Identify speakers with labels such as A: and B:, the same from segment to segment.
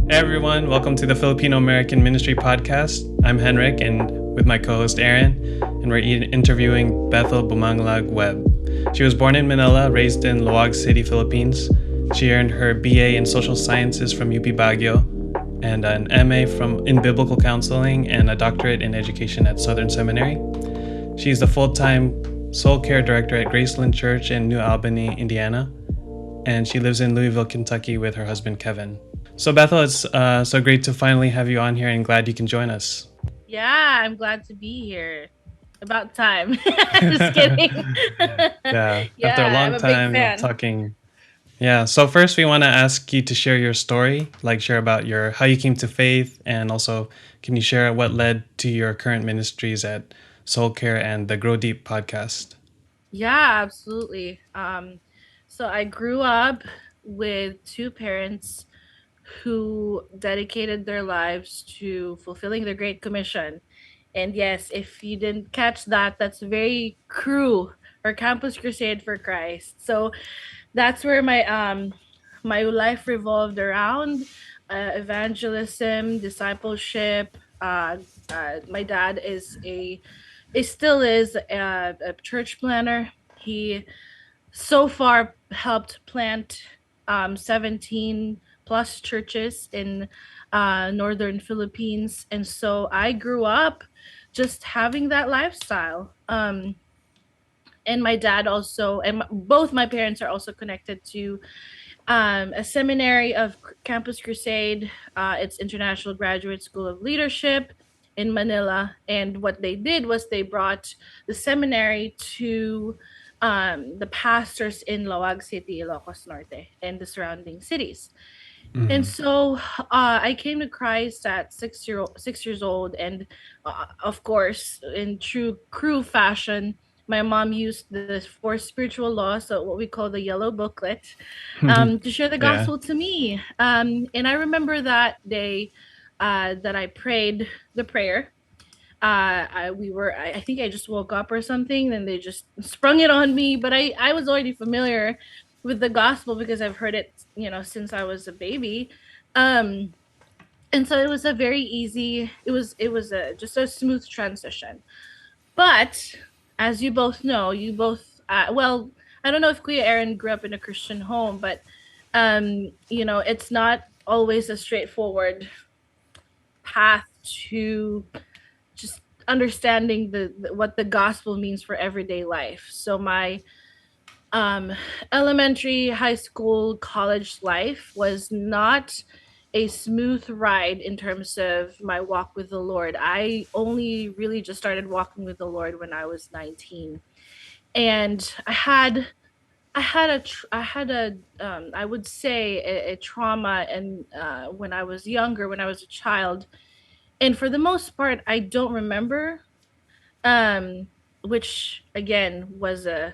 A: Hey everyone, welcome to the Filipino American Ministry Podcast. I'm Henrik and with my co-host Aaron, and we're interviewing Bethel Bumanglag Webb. She was born in Manila, raised in Loag City, Philippines. She earned her BA in Social Sciences from UP Baguio and an MA in Biblical Counseling and a doctorate in Education at Southern Seminary. She's the full-time SoulCare director at Graceland Church in New Albany, Indiana, and she lives in Louisville, Kentucky with her husband Kevin. So Bethel, it's so great to finally have you on here and glad you can join us.
B: Yeah, I'm glad to be here. About time. Just kidding.
A: Yeah, after a
B: Yeah, I'm
A: long
B: a big
A: time of
B: fan.
A: talking. Yeah, so first we want to ask you to share your story, share about how you came to faith, and also can you share what led to your current ministries at SoulCare and the Grow Deep podcast?
B: Yeah, absolutely. So I grew up with two parents who dedicated their lives to fulfilling the Great Commission. And yes, if you didn't catch that, that's very crew or Campus Crusade for Christ. So that's where my life revolved around evangelism, discipleship. My dad still is a church planner. He so far helped plant 17 plus churches in northern Philippines, and so I grew up just having that lifestyle. And my dad also, and both my parents are also connected to a seminary of Campus Crusade. It's International Graduate School of Leadership in Manila. And what they did was they brought the seminary to the pastors in Loag City, Ilocos Norte, and the surrounding cities. And
A: Mm.
B: so I came to Christ at 6 years old, and of course, in true crew fashion, my mom used the four spiritual laws, so what we call the yellow booklet, to share the
A: Yeah.
B: gospel to me. And I remember that day that I prayed the prayer. I think I just woke up or something, and they just sprung it on me. But I was already familiar with the gospel because I've heard it, since I was a baby. Um, and so it was a very easy. It was just a smooth transition. But as you both know, well, I don't know if Kuya Aaron grew up in a Christian home, but it's not always a straightforward path to just understanding what the gospel means for everyday life. So my um elementary, high school, college life was not a smooth ride in terms of my walk with the Lord. I only really just started walking with the Lord when I was 19. And I would say a trauma, and when I was younger, when I was a child, and for the most part I don't remember, um which again was a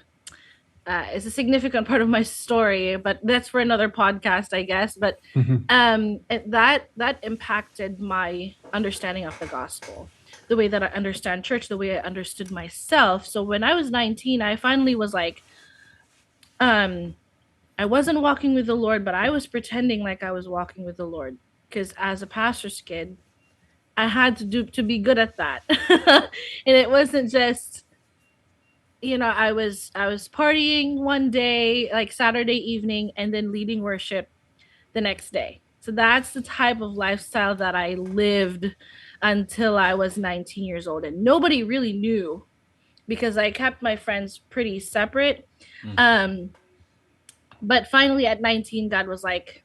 B: is a significant part of my story, but that's for another podcast, I guess. But that impacted my understanding of the gospel, the way that I understand church, the way I understood myself. So when I was 19, I finally was like, um I wasn't walking with the Lord, but I was pretending like I was walking with the Lord, because as a pastor's kid, I had to be good at that. And it wasn't just, I was partying one day, like Saturday evening, and then leading worship the next day. So that's the type of lifestyle that I lived until I was 19 years old, and nobody really knew because I kept my friends pretty separate. Um but finally at 19, God was like,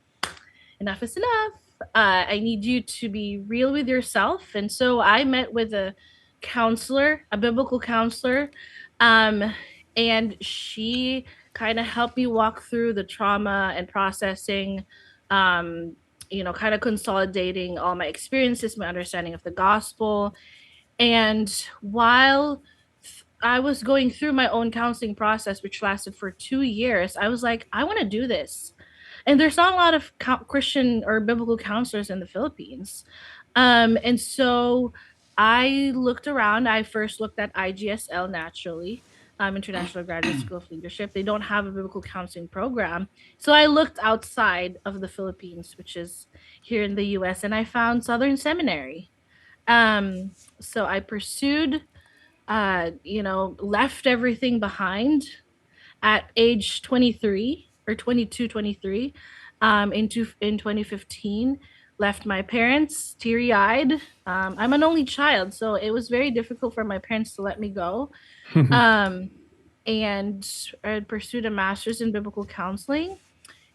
B: enough is enough. I need you to be real with yourself. And so I met with a counselor, a biblical counselor, um, and she kind of helped me walk through the trauma and processing, kind of consolidating all my experiences, my understanding of the gospel. And while I was going through my own counseling process, which lasted for 2 years, I was like, I want to do this. And there's not a lot of Christian or biblical counselors in the Philippines. And so I looked around. I first looked at IGSL naturally. International Graduate School of Leadership. They don't have a biblical counseling program. So I looked outside of the Philippines, which is here in the US, and I found Southern Seminary. Um, so I pursued, left everything behind at age 23 or 22, 23, in 2015. Left my parents teary eyed. I'm an only child, so it was very difficult for my parents to let me go. Um, and I pursued a master's in biblical counseling,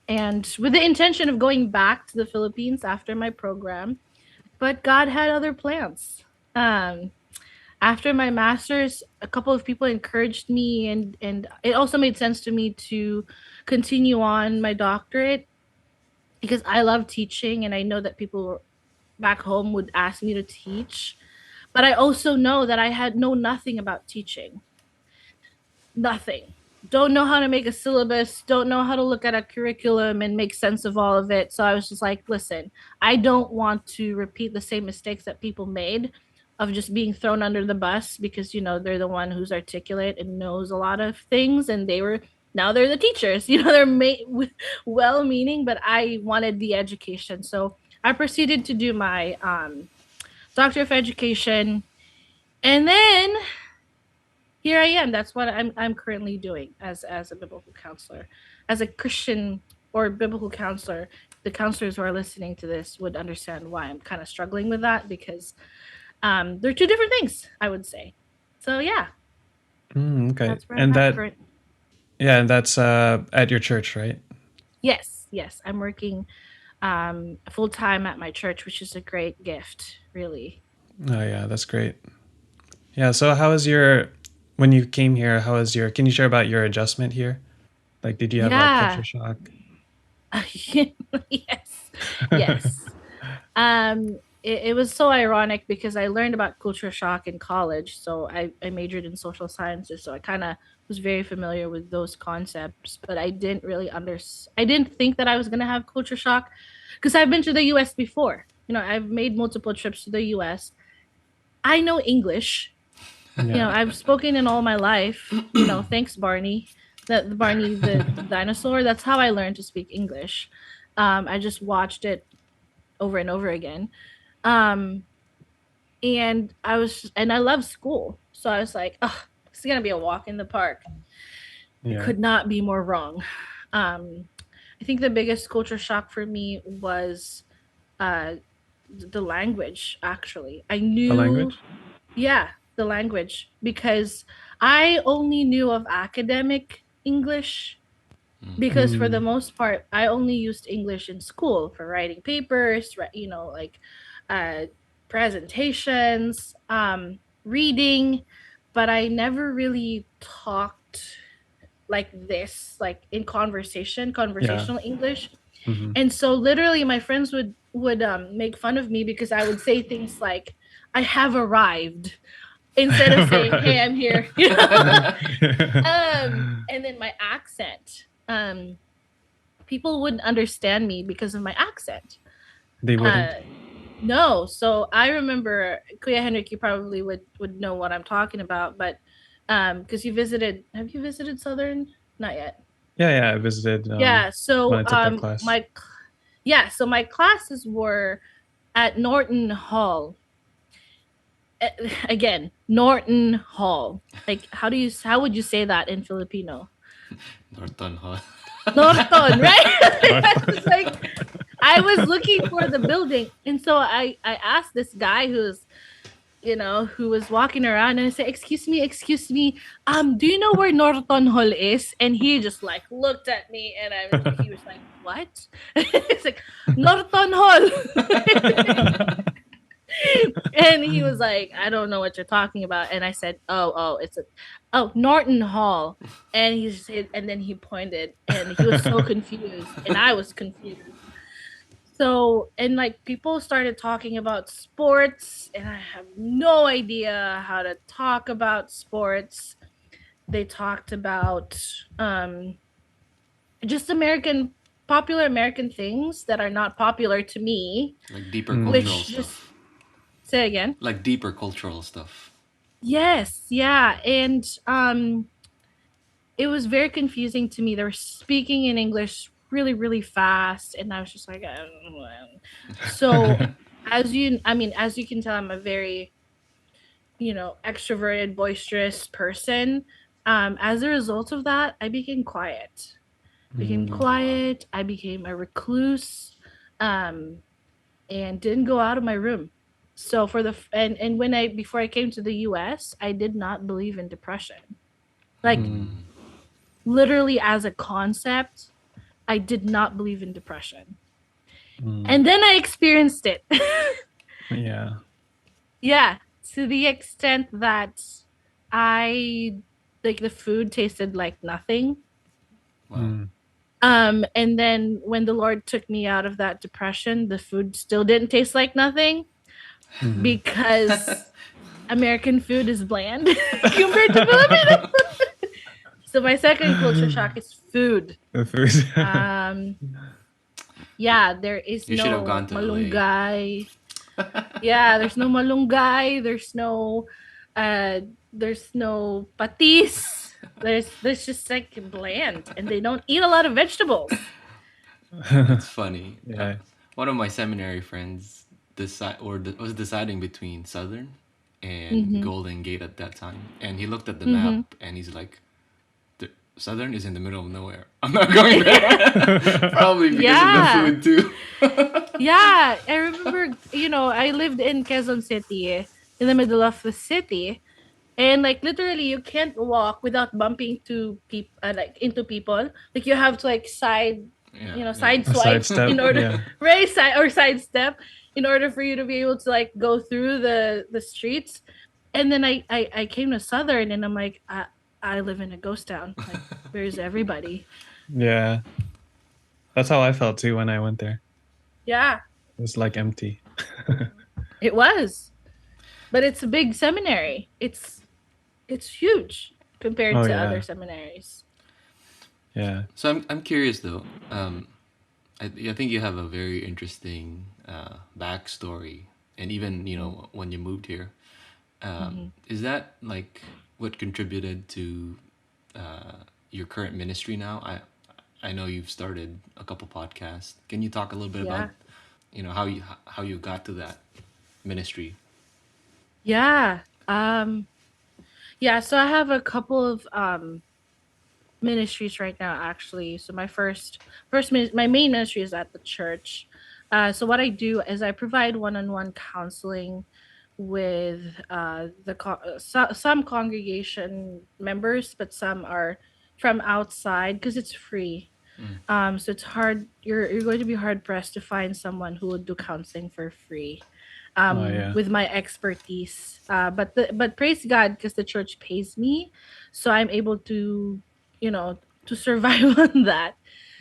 B: and with the intention of going back to the Philippines after my program. But God had other plans. Um, After my master's, a couple of people encouraged me, and it also made sense to me to continue on my doctorate because I love teaching, and I know that people back home would ask me to teach. But I also know that I had know nothing about teaching. Nothing. Don't know how to make a syllabus, don't know how to look at a curriculum and make sense of all of it. So I was just like, listen, I don't want to repeat the same mistakes that people made of just being thrown under the bus because, they're the one who's articulate and knows a lot of things, and now they're the teachers. They're well meaning, but I wanted the education. So I proceeded to do my Doctor of Education, and then here I am. That's what I'm currently doing as a biblical counselor, as a Christian or biblical counselor. The counselors who are listening to this would understand why I'm kind of struggling with that, because they're two different things, I would say. So yeah,
A: Okay.
B: that's where I'm
A: And
B: at
A: that,
B: current.
A: yeah, and that's at your church, right?
B: Yes, I'm working full time at my church, which is a great gift, really.
A: Oh, yeah, that's great. Yeah. So, when you came here, can you share about your adjustment here? Like, did you have like culture
B: Yeah.
A: shock?
B: Yes, yes. It was so ironic because I learned about culture shock in college. So I majored in social sciences. So I kind of was very familiar with those concepts, but I didn't think that I was going to have culture shock because I've been to the US before. I've made multiple trips to the US. I know English.
A: Yeah.
B: I've spoken in all my life. Thanks, Barney. The Barney, the dinosaur. That's how I learned to speak English. I just watched it over and over again. Um, and I love school. So I was like, oh, it's gonna be a walk in the park. I
A: Yeah.
B: could not be more wrong. Um, I think the biggest culture shock for me was uh the language, actually. I
A: The
B: knew,
A: language?
B: yeah, the language, because I only knew of academic English, because for the
A: Mm,
B: most part I only used English in school for writing papers, like uh presentations, reading, but I never really talked like this, like in
A: yeah.
B: conversational English.
A: Hmm.
B: And so literally my friends would make fun of me because I would say things like I have arrived instead of saying hey,
A: Right.
B: I'm here. And then my accent, people wouldn't understand me because of my accent.
A: They
B: Uh,
A: wouldn't.
B: no, so I remember, Kuya Henrik, you probably would know what I'm talking about, but because have you visited Southern? Not yet.
A: Yeah, yeah. I visited
B: Yeah,
A: when
B: so
A: I took that class.
B: my classes were at Norton Hall. Again, Norton Hall. Like, how would you say that in Filipino?
C: Norton Hall.
B: Norton, right? I was
A: North.
B: like, I was looking for the building, and so I asked this guy who was walking around, and I said, excuse me, do you know where Norton Hall is? And he just like looked at me, and he was like, what? It's like Norton Hall. And he was like, I don't know what you're talking about. And I said, oh, Norton Hall. And he said, and then he pointed, and he was so confused, and I was confused. So, and like people started talking about sports, and I have no idea how to talk about sports. They talked about just popular American things that are not popular to me,
C: Like deeper
A: Mm,
C: cultural
B: which just
C: stuff.
B: say again.
C: Like deeper cultural stuff.
B: Yes, yeah. And it was very confusing to me. They were speaking in English really, really fast, and I was just like, so as you can tell, I'm a very, extroverted, boisterous person. As a result of that, I became quiet. I became a recluse, um, and didn't go out of my room. So and when I before I came to the U.S., I did not believe in depression. Like literally as a concept, I did not believe in depression. And then I experienced it.
A: Yeah.
B: Yeah, to the extent that I like the food tasted like nothing.
C: Wow.
B: And then when the Lord took me out of that depression, the food still didn't taste like nothing because American food is bland compared to Filipino. So my second culture shock is food.
A: The food.
B: Yeah, there is
C: You should have
B: no
C: gone to LA.
B: malunggay. Yeah, there's no malunggay. There's no patis. There's just like bland, and they don't eat a lot of vegetables.
C: It's funny.
A: Yeah.
C: One of my seminary friends was deciding between Southern and Golden Gate at that time, and he looked at the map and he's like, Southern is in the middle of nowhere. I'm not going there. Probably because of the food too.
B: Yeah, I remember, I lived in Quezon City, in the middle of the city, and like literally you can't walk without bumping into people. Like you have to like side swipe
A: Sidestep,
B: in order
A: yeah.
B: raise side or sidestep in order for you to be able to like go through the streets. And then I came to Southern and I'm like, I live in a ghost town. Like, where's everybody?
A: Yeah. That's how I felt too when I went there.
B: Yeah.
A: It was like empty.
B: It was. But it's a big seminary. It's huge compared to other seminaries.
A: Yeah.
C: So I'm curious though. I think you have a very interesting backstory, and even when you moved here, is that like what contributed to your current ministry now? I know you've started a couple podcasts. Can you talk a little bit about how you got to that ministry?
B: Yeah. So I have a couple of ministries right now actually. So my my main ministry is at the church. So what I do is I provide one-on-one counseling with some congregation members, but some are from outside because it's free. So it's hard. You're going to be hard pressed to find someone who would do counseling for free. With my expertise. But praise God because the church pays me, so I'm able to, to survive on that.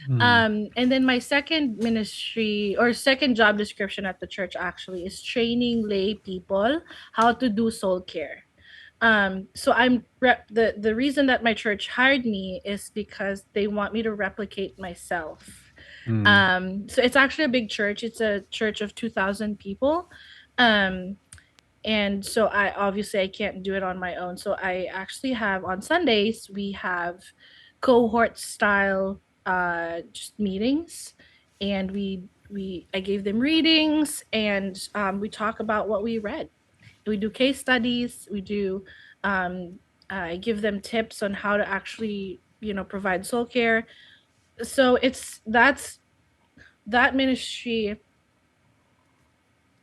B: And then my second ministry or second job description at the church actually is training lay people how to do soul care. So the reason that my church hired me is because they want me to replicate myself. So it's actually a big church. It's a church of 2,000 people. And so I can't do it on my own. So I actually have on Sundays, we have cohort style just meetings, and I gave them readings, and we talk about what we read. We do case studies. We do I give them tips on how to actually provide soul care. So that ministry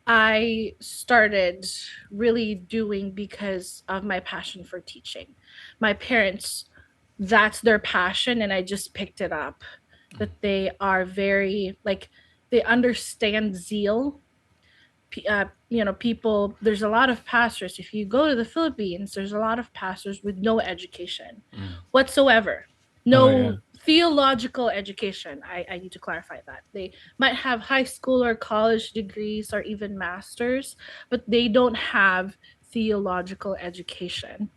B: I started really doing because of my passion for teaching. My parents, that's their passion, and I just picked it up. That they are very they understand zeal. People. There's a lot of pastors. If you go to the Philippines, there's a lot of pastors with no education whatsoever. No theological education. I need to clarify that. They might have high school or college degrees or even masters, but they don't have theological education.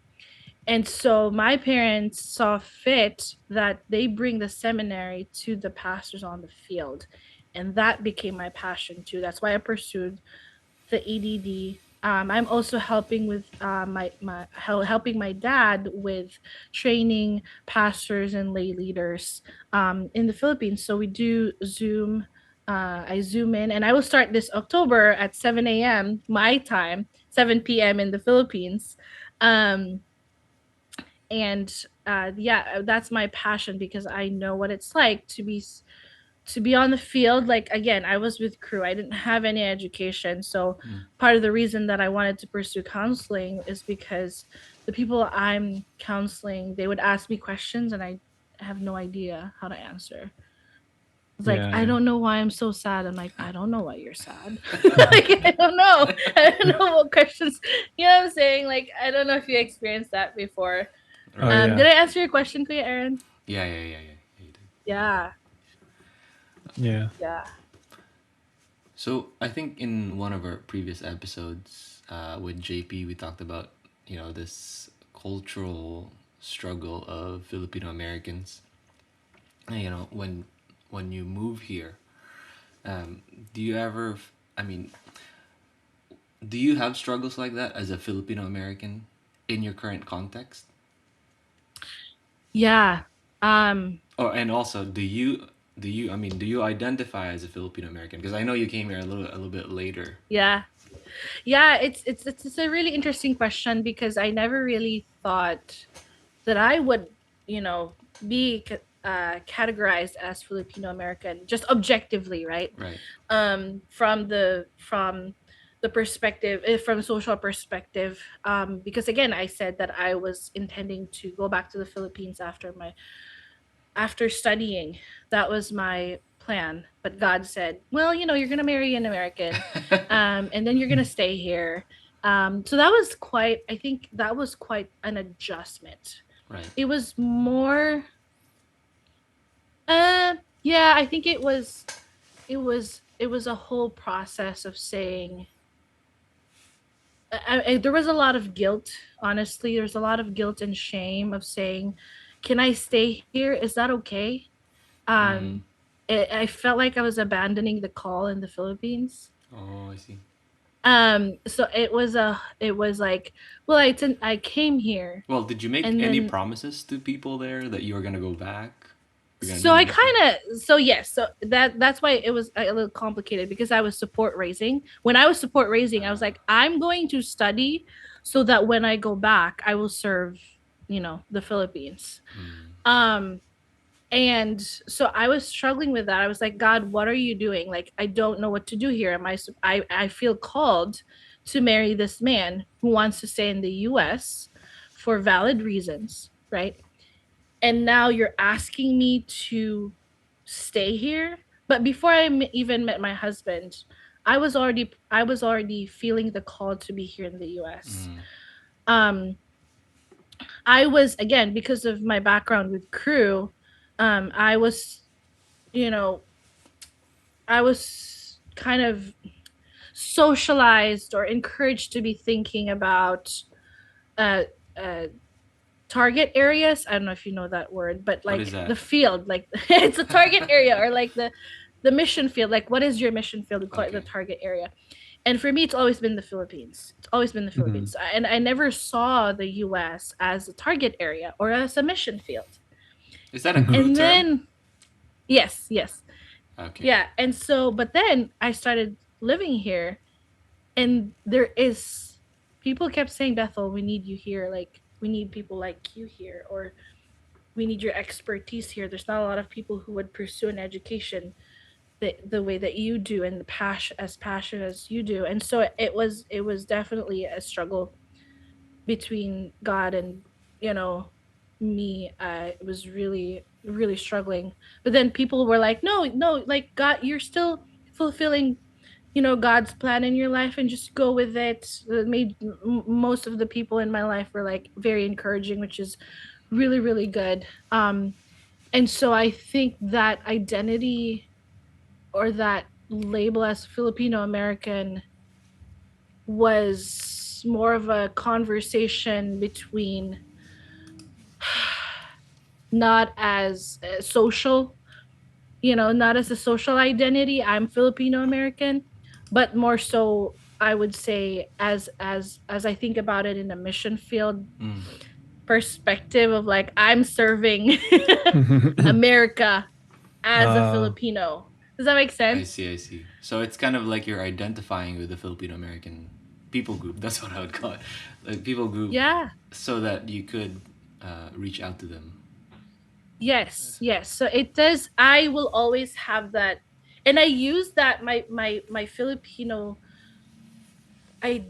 B: And so my parents saw fit that they bring the seminary to the pastors on the field. And that became my passion too. That's why I pursued the EDD I'm also helping with helping my dad with training pastors and lay leaders in the Philippines. So we do Zoom. I Zoom in, and I will start this October at 7 a.m. my time, 7 p.m. in the Philippines. Um, and yeah, that's my passion because I know what it's like to be on the field. Like, again, I was with crew, I didn't have any education, so part of the reason that I wanted to pursue counseling is because the people I'm counseling, they would ask me questions and I have no idea how to answer. It's like, I
A: Yeah.
B: don't know why I'm so sad. I'm like, I don't know why you're sad. Like, I don't know. I don't know what questions. You know what I'm saying? Like, I don't know if you experienced that before.
A: Oh
C: Right.
B: Did
A: yeah.
B: I answer your question, Kuya Aaron?
C: Yeah, yeah, yeah, yeah. You did.
B: Yeah.
A: Yeah.
B: Yeah.
C: So I think in one of our previous episodes with JP, we talked about this cultural struggle of Filipino Americans. And, when you move here, um, do you ever? I mean, do you have struggles like that as a Filipino American in your current context?
B: Yeah. Um,
C: Oh, and also, do you? I mean, do you identify as a Filipino American? Because I know you came here a little bit later.
B: yeah. Yeah, it's a really interesting question because I never really thought that I would, you know, be categorized as Filipino American just objectively, right?
C: Right.
B: From the perspective, from social perspective, because again, I said that I was intending to go back to the Philippines after studying. That was my plan, but God said, well, you're going to marry an American, and then you're going to stay here. So that was quite, I think that was quite an adjustment.
C: Right.
B: It was more, uh yeah, I think it was a whole process of saying, there was a lot of guilt. Honestly, there's a lot of guilt and shame of saying, can I stay here? Is that okay?
C: Mm.
B: um I felt like I was abandoning the call in the Philippines.
C: Oh, I see.
B: So it was like, well, I came here,
C: Well, did you make
B: and
C: any
B: then
C: promises to people there that you were gonna go back? You're gonna
B: so
C: do
B: I
C: mission.
B: kind of so yes, so that's why it was a little complicated because I was support raising. When I was support raising, I was
C: Ah.
B: like, I'm going to study so that when I go back, I will serve, the Philippines.
C: Mm.
B: Um and so I was struggling with that. I was like, God, what are you doing? Like, I don't know what to do here. I feel called to marry this man who wants to stay in the US for valid reasons, right? And now you're asking me to stay here. But before even met my husband, I was already feeling the call to be here in the US.
C: Mm.
B: um I was, again, because of my background with crew, I was, you know I was kind of socialized or encouraged to be thinking about uh, uh target areas. I don't know if you know that word, but
C: What is
B: like the
C: that?
B: field, like it's a target area, or like the mission field. Like, what is your mission field? We call it the
C: Okay.
B: target area. And for me, it's always been the Philippines. It's always been the
A: Mhm.
B: Philippines. And I never saw the US as a target area or as a mission field.
C: Is that a
A: Mhm.
C: crew
B: And
C: term?
B: then, yes, yes.
C: Okay.
B: Yeah. And so, but then I started living here, and people kept saying, Bethel, we need you here. Like, we need people like you here, or we need your expertise here. There's not a lot of people who would pursue an education the way that you do, and as passionate as you do. And so it was definitely a struggle between God and, you know me. I was really, really struggling. But then people were like, no, no, like, God, you're still fulfilling, God's plan in your life, and just go with it. It made most of the people in my life were like very encouraging, which is really, really good. And so I think that identity, or that label as Filipino American, was more of a conversation between, not as social, not as a social identity, I'm Filipino American, but more so I would say, as I think about it in a mission field
C: Mm.
B: perspective of like, I'm serving America as a
A: Oh,
B: Filipino. Does that make
C: I
B: sense?
C: see, I see. So it's kind of like you're identifying with the Filipino American people group. That's what I would call it. Like people group,
B: Yeah.
C: so that you could reach out to them.
B: Yes, yes. So it does. I will always have that, and I use that my Filipino I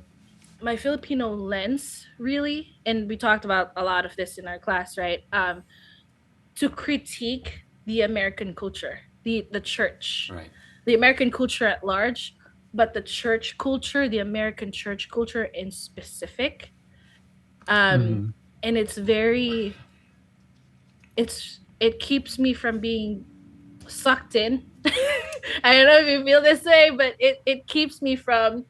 B: my Filipino lens really, and we talked about a lot of this in our class, right? To critique the American culture, the church,
C: Right.
B: the American culture at large, but the church culture, the American church culture in specific. Um,
A: mhm.
B: and it keeps me from being sucked in. I don't know if you feel this way, but it keeps me from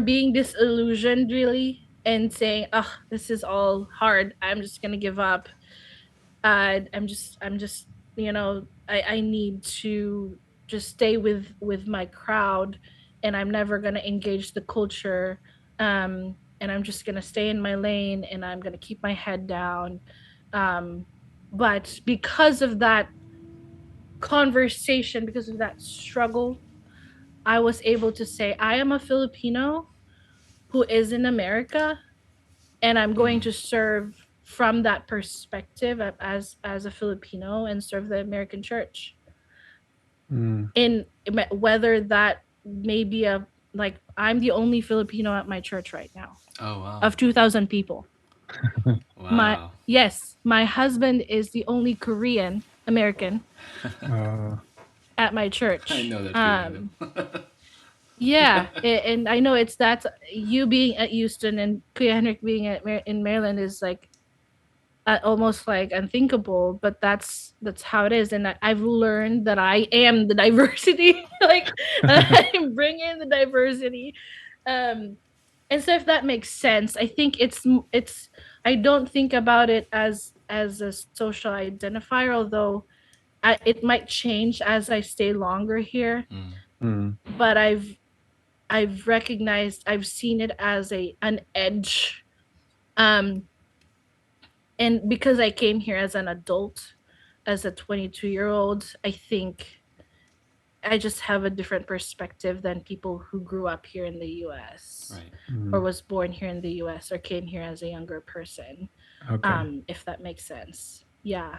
B: being disillusioned really and saying, oh, this is all hard. I'm just gonna give up. I'm just I need to just stay with my crowd, and I'm never gonna engage the culture. And I'm just gonna stay in my lane, and I'm gonna keep my head down. Um, but because of that conversation, because of that struggle, I was able to say, I am a Filipino who is in America, and I'm going
C: Mm.
B: to serve from that perspective as a Filipino and serve the American church.
A: Mm.
B: In whether that may be a like I'm the only Filipino at my church right now
C: Oh wow.
B: of 2,000 people. My
C: Wow.
B: yes, my husband is the only Korean American
A: Oh,
B: at my
C: I
B: church.
C: know that feeling though.
B: Yeah, and I know it's that you being at Houston and Kuya Henrik being in Maryland is like almost like unthinkable, but that's how it is. And I've learned that I am the diversity. Like I bring in the diversity. Um, and so if that makes sense, I think it's I don't think about it as a social identifier, although it might change as I stay longer here.
C: Mm.
A: mm.
B: But I've recognized, I've seen it as an edge. Um, and because I came here as an adult, as a 22-year-old, I think I just have a different perspective than people who grew up here in the US
C: Right.
B: or
A: Mm.
B: was born here in the US or came here as a younger person.
A: Okay.
B: If that makes sense. Yeah.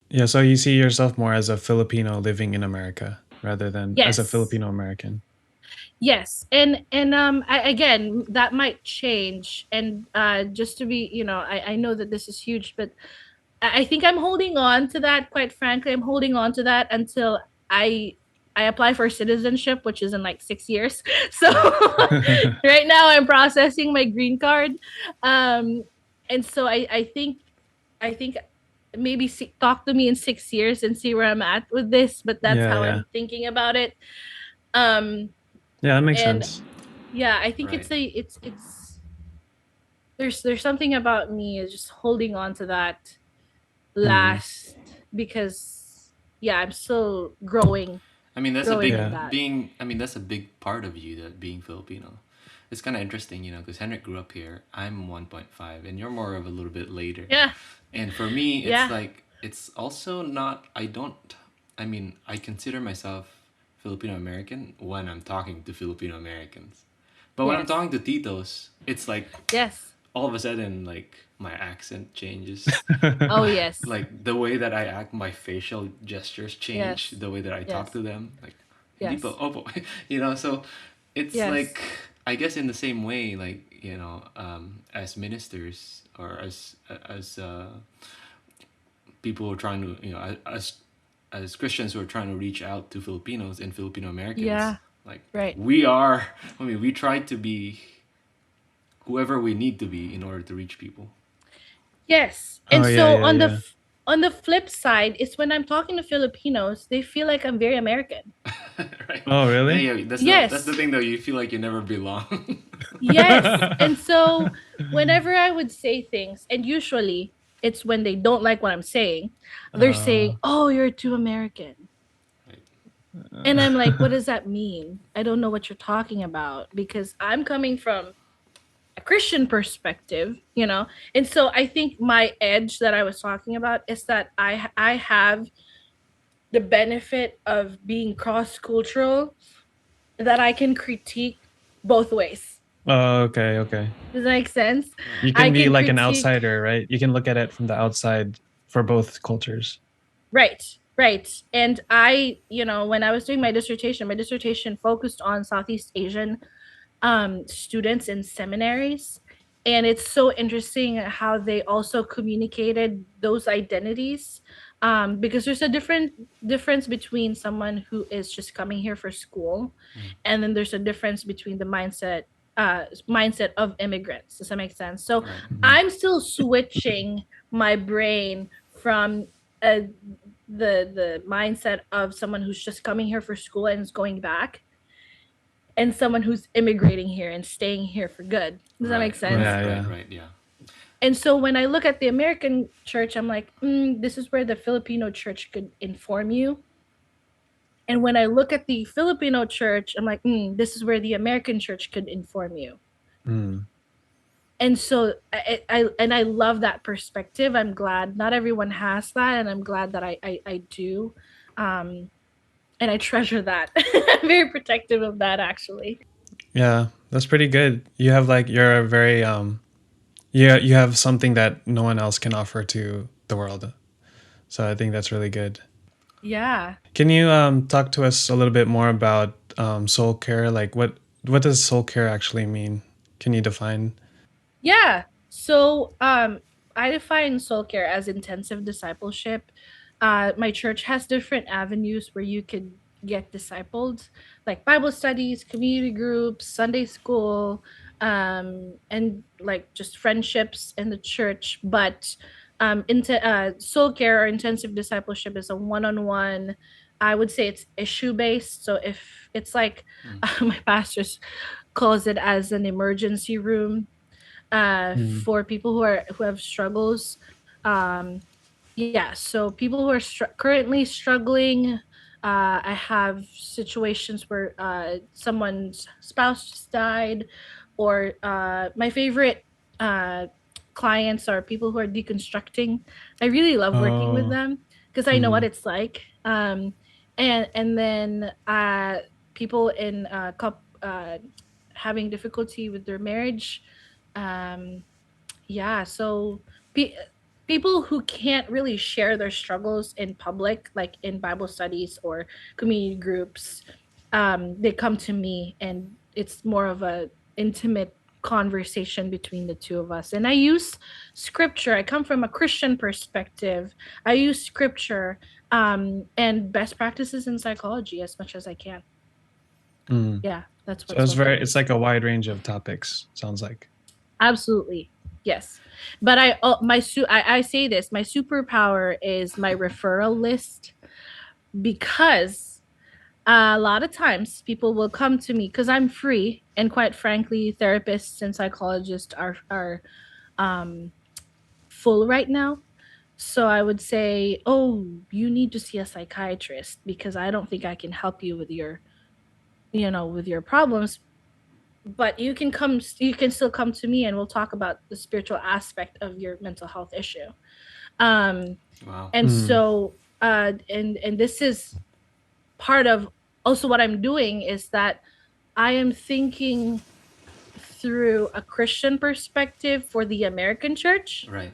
A: Yeah, so you see yourself more as a Filipino living in America rather than as a
B: Yes.
A: Filipino American.
B: Yes. And again, that might change. And just to be, I know that this is huge, but I think I'm holding on to that. Quite frankly, I'm holding on to that until I I apply for citizenship, which is in like 6 years. So right now I'm processing my green card. Um, and so I think maybe talk to me in 6 years and see where I'm at with this. But that's
A: Yeah,
B: how
A: yeah.
B: I'm thinking about it. Um,
A: Yeah, that makes
B: and
A: sense.
B: yeah, I think
C: Right.
B: it's there's something about me is just holding on to that
A: Mm.
B: last, because yeah, I'm still growing
C: I mean, that's a
B: growing
C: big
B: in
A: Yeah.
B: that.
C: being. I mean, that's a big part of you, that being Filipino. It's kind of interesting, because Henrik grew up here. I'm 1.5, and you're more of a little bit later.
B: Yeah.
C: And for me, it's
B: Yeah.
C: like it's also not. I don't. I mean, I consider myself Filipino American when I'm talking to Filipino Americans, but when I'm
B: Yes.
C: talking to Titos, it's like
B: Yes.
C: all of a sudden, like my accent changes.
B: Oh yes.
C: Like the way that I act, my facial gestures change,
B: Yes.
C: the way that I talk
B: Yes.
C: to them, like hindi
B: Yes.
C: po, opo, so it's
B: Yes.
C: like, I guess in the same way, like, as ministers, or as people who are trying to, as Christians who are trying to reach out to Filipinos and Filipino Americans,
B: Yeah.
C: like
B: Right.
C: we are, I mean, we try to be whoever we need to be in order to reach people.
B: Yes.
A: Oh,
B: And
A: yeah,
B: so
A: yeah, yeah.
B: on the flip side is when I'm talking to Filipinos, they feel like I'm very American.
C: Right?
A: Oh,
C: Yeah,
A: really?
C: yeah, that's the
B: Yes.
C: thing though. You feel like you never belong.
B: Yes. And so whenever I would say things, and usually it's when they don't like what I'm saying, they're
A: Uh,
B: saying, "Oh, you're too American."
C: Right.
B: And I'm like, what does that mean? I don't know what you're talking about, because I'm coming from a Christian perspective, you know? And so I think my edge that I was talking about is that I have the benefit of being cross-cultural, that I can critique both ways.
A: Oh, okay, okay.
B: Does that make sense?
C: Right.
A: You
B: I
A: can be
B: can
A: like an
B: critique.
A: outsider, right? You can look at it from the outside for both cultures.
B: Right, right. And I, when I was doing my dissertation focused on Southeast Asian students in seminaries. And it's so interesting how they also communicated those identities, because there's a difference between someone who is just coming here for school, and then there's a difference between the mindset of immigrants. Does that make sense? So
C: Right.
B: I'm still switching my brain from uh, the mindset of someone who's just coming here for school and is going back, and someone who's immigrating here and staying here for good. Does that make
C: Right.
B: sense?
C: Right.
A: Yeah,
C: Right.
A: yeah.
C: Right. Yeah.
B: And so when I look at the American church, I'm like, this is where the Filipino church could inform you. And when I look at the Filipino church, I'm like, this is where the American church could inform you.
A: Mm.
B: And so I love that perspective. I'm glad not everyone has that, and I'm glad that I do. And I treasure that. I'm very protective of that, actually.
A: Yeah, that's pretty good. You have like you're a very yeah, you have something that no one else can offer to the world. So I think that's really good.
B: Yeah.
A: Can you talk to us a little bit more about soul care? Like what does soul care actually mean? Can you define?
B: Yeah. So I define SoulCare as intensive discipleship. My church has different avenues where you could get discipled, like Bible studies, community groups, Sunday school, and like just friendships in the church. But SoulCare or intensive discipleship is a one-on-one. I would say it's issue-based. So if it's like my pastors calls it as an emergency room,
A: Mm.
B: for people who have struggles. Yeah, so people who are currently struggling. I have situations where someone's spouse just died, or my favorite uh, clients are people who are deconstructing. I really love working with
A: Oh.
B: them because I know what
A: Mm.
B: it's like. And then people in having difficulty with their marriage. Um, yeah, so pe- people who can't really share their struggles in public, like in Bible studies or community groups, they come to me, and it's more of a intimate conversation between the two of us. And I use scripture. I come from a Christian perspective. I use scripture and best practices in psychology as much as I can.
A: Mm.
B: Yeah, that's
A: So
B: what soul care
A: it's
B: is.
A: like a wide range of topics, sounds like.
B: Absolutely. Yes. But I say this, my superpower is my referral list, because a lot of times people will come to me because I'm free, and quite frankly therapists and psychologists are um full right now. So I would say, "Oh, you need to see a psychiatrist because I don't think I can help you with your problems, but you can still come to me, and we'll talk about the spiritual aspect of your mental health issue." um
C: Wow.
B: and
A: Mm.
B: so and this is part of also what I'm doing, is that I am thinking through a Christian perspective for the American church,
C: Right.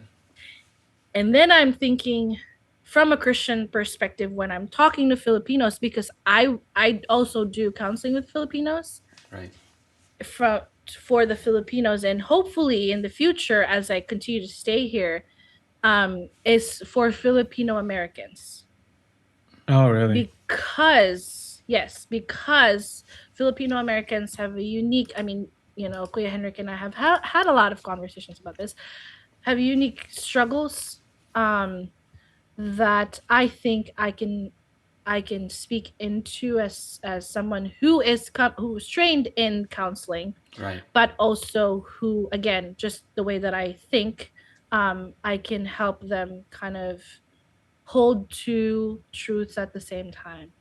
B: and then I'm thinking from a Christian perspective when I'm talking to Filipinos, because I also do counseling with Filipinos,
C: Right.
B: from for the Filipinos, and hopefully in the future as I continue to stay here, is for Filipino Americans.
A: Oh, really?
B: Because Filipino Americans have a unique, I mean, Kuya Henrik and I have had a lot of conversations about this, have unique struggles, that I think I can speak into as someone who's trained in counseling,
C: Right.
B: but also who, again, just the way that I think, I can help them kind of hold two truths at the same time.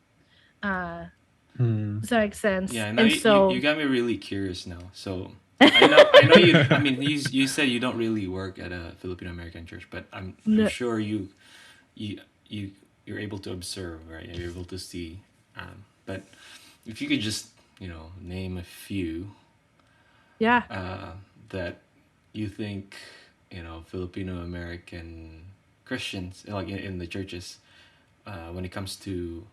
B: Does that make sense?
C: Yeah, now
B: And
C: you
B: so
C: got me really curious now. So I know you. I mean, you said you don't really work at a Filipino American church, but I'm
B: no,
C: sure you you you're able to observe, right? You're able to see. But if you could just name a few
B: yeah,
C: uh, that you think Filipino American Christians like in the churches when it comes to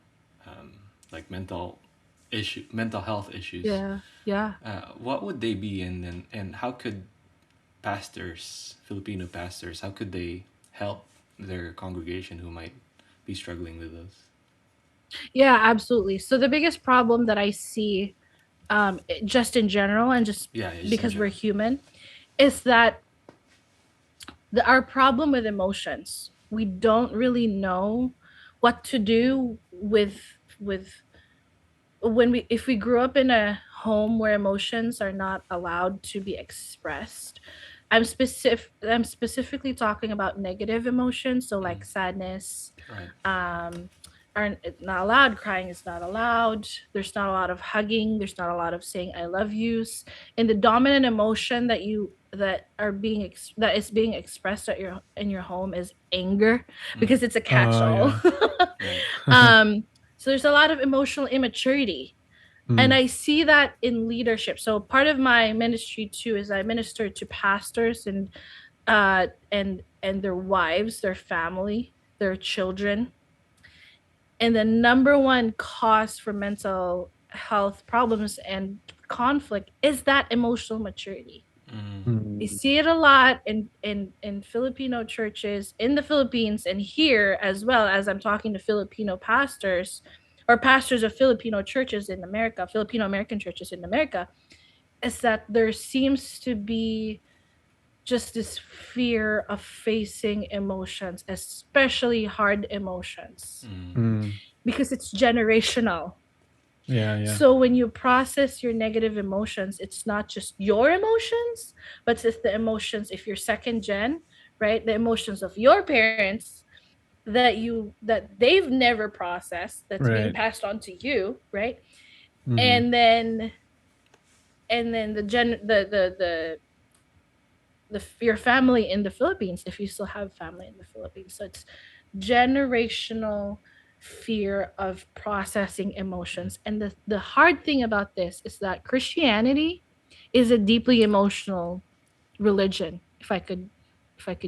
C: like mental health issues,
B: yeah, yeah.
C: what would they be, and how could Filipino pastors, how could they help their congregation who might be struggling with those?
B: Yeah, absolutely. So the biggest problem that I see, just in general and just
C: Yeah, yeah, just in
B: because we're
C: general.
B: human, is that our problem with emotions, we don't really know what to do with when we if we grew up in a home where emotions are not allowed to be expressed. I'm specifically talking about negative emotions, so
C: Mm,
B: like sadness,
C: right.
B: um are not allowed. Crying is not allowed. There's not a lot of hugging. There's not a lot of saying I love yous. And the dominant emotion that is being expressed at your in your home is anger,
C: Mm,
B: because it's a
A: Oh
B: catch-all.
A: yeah.
C: right.
B: So there's a lot of emotional immaturity, and
A: Mm.
B: I see that in leadership. So part of my ministry too is I minister to pastors and their wives, their family, their children. And the number one cause for mental health problems and conflict is that emotional maturity.
C: Mm,
B: We
A: Mm.
B: see it a lot in Filipino churches in the Philippines, and here as well, as I'm talking to Filipino pastors or pastors of Filipino churches in America, Filipino American churches in America, is that there seems to be just this fear of facing emotions, especially hard emotions,
C: mm,
A: Mm.
B: because it's generational.
A: Yeah, yeah.
B: So when you process your negative emotions, it's not just your emotions, but it's the emotions, if you're second gen, right? The emotions of your parents that they've never processed, that's being
A: Right.
B: passed on to you, right?
A: Mm-hmm.
B: And then the your family in the Philippines, if you still have family in the Philippines. So it's generational fear of processing emotions. And the hard thing about this is that Christianity is a deeply emotional religion, if I could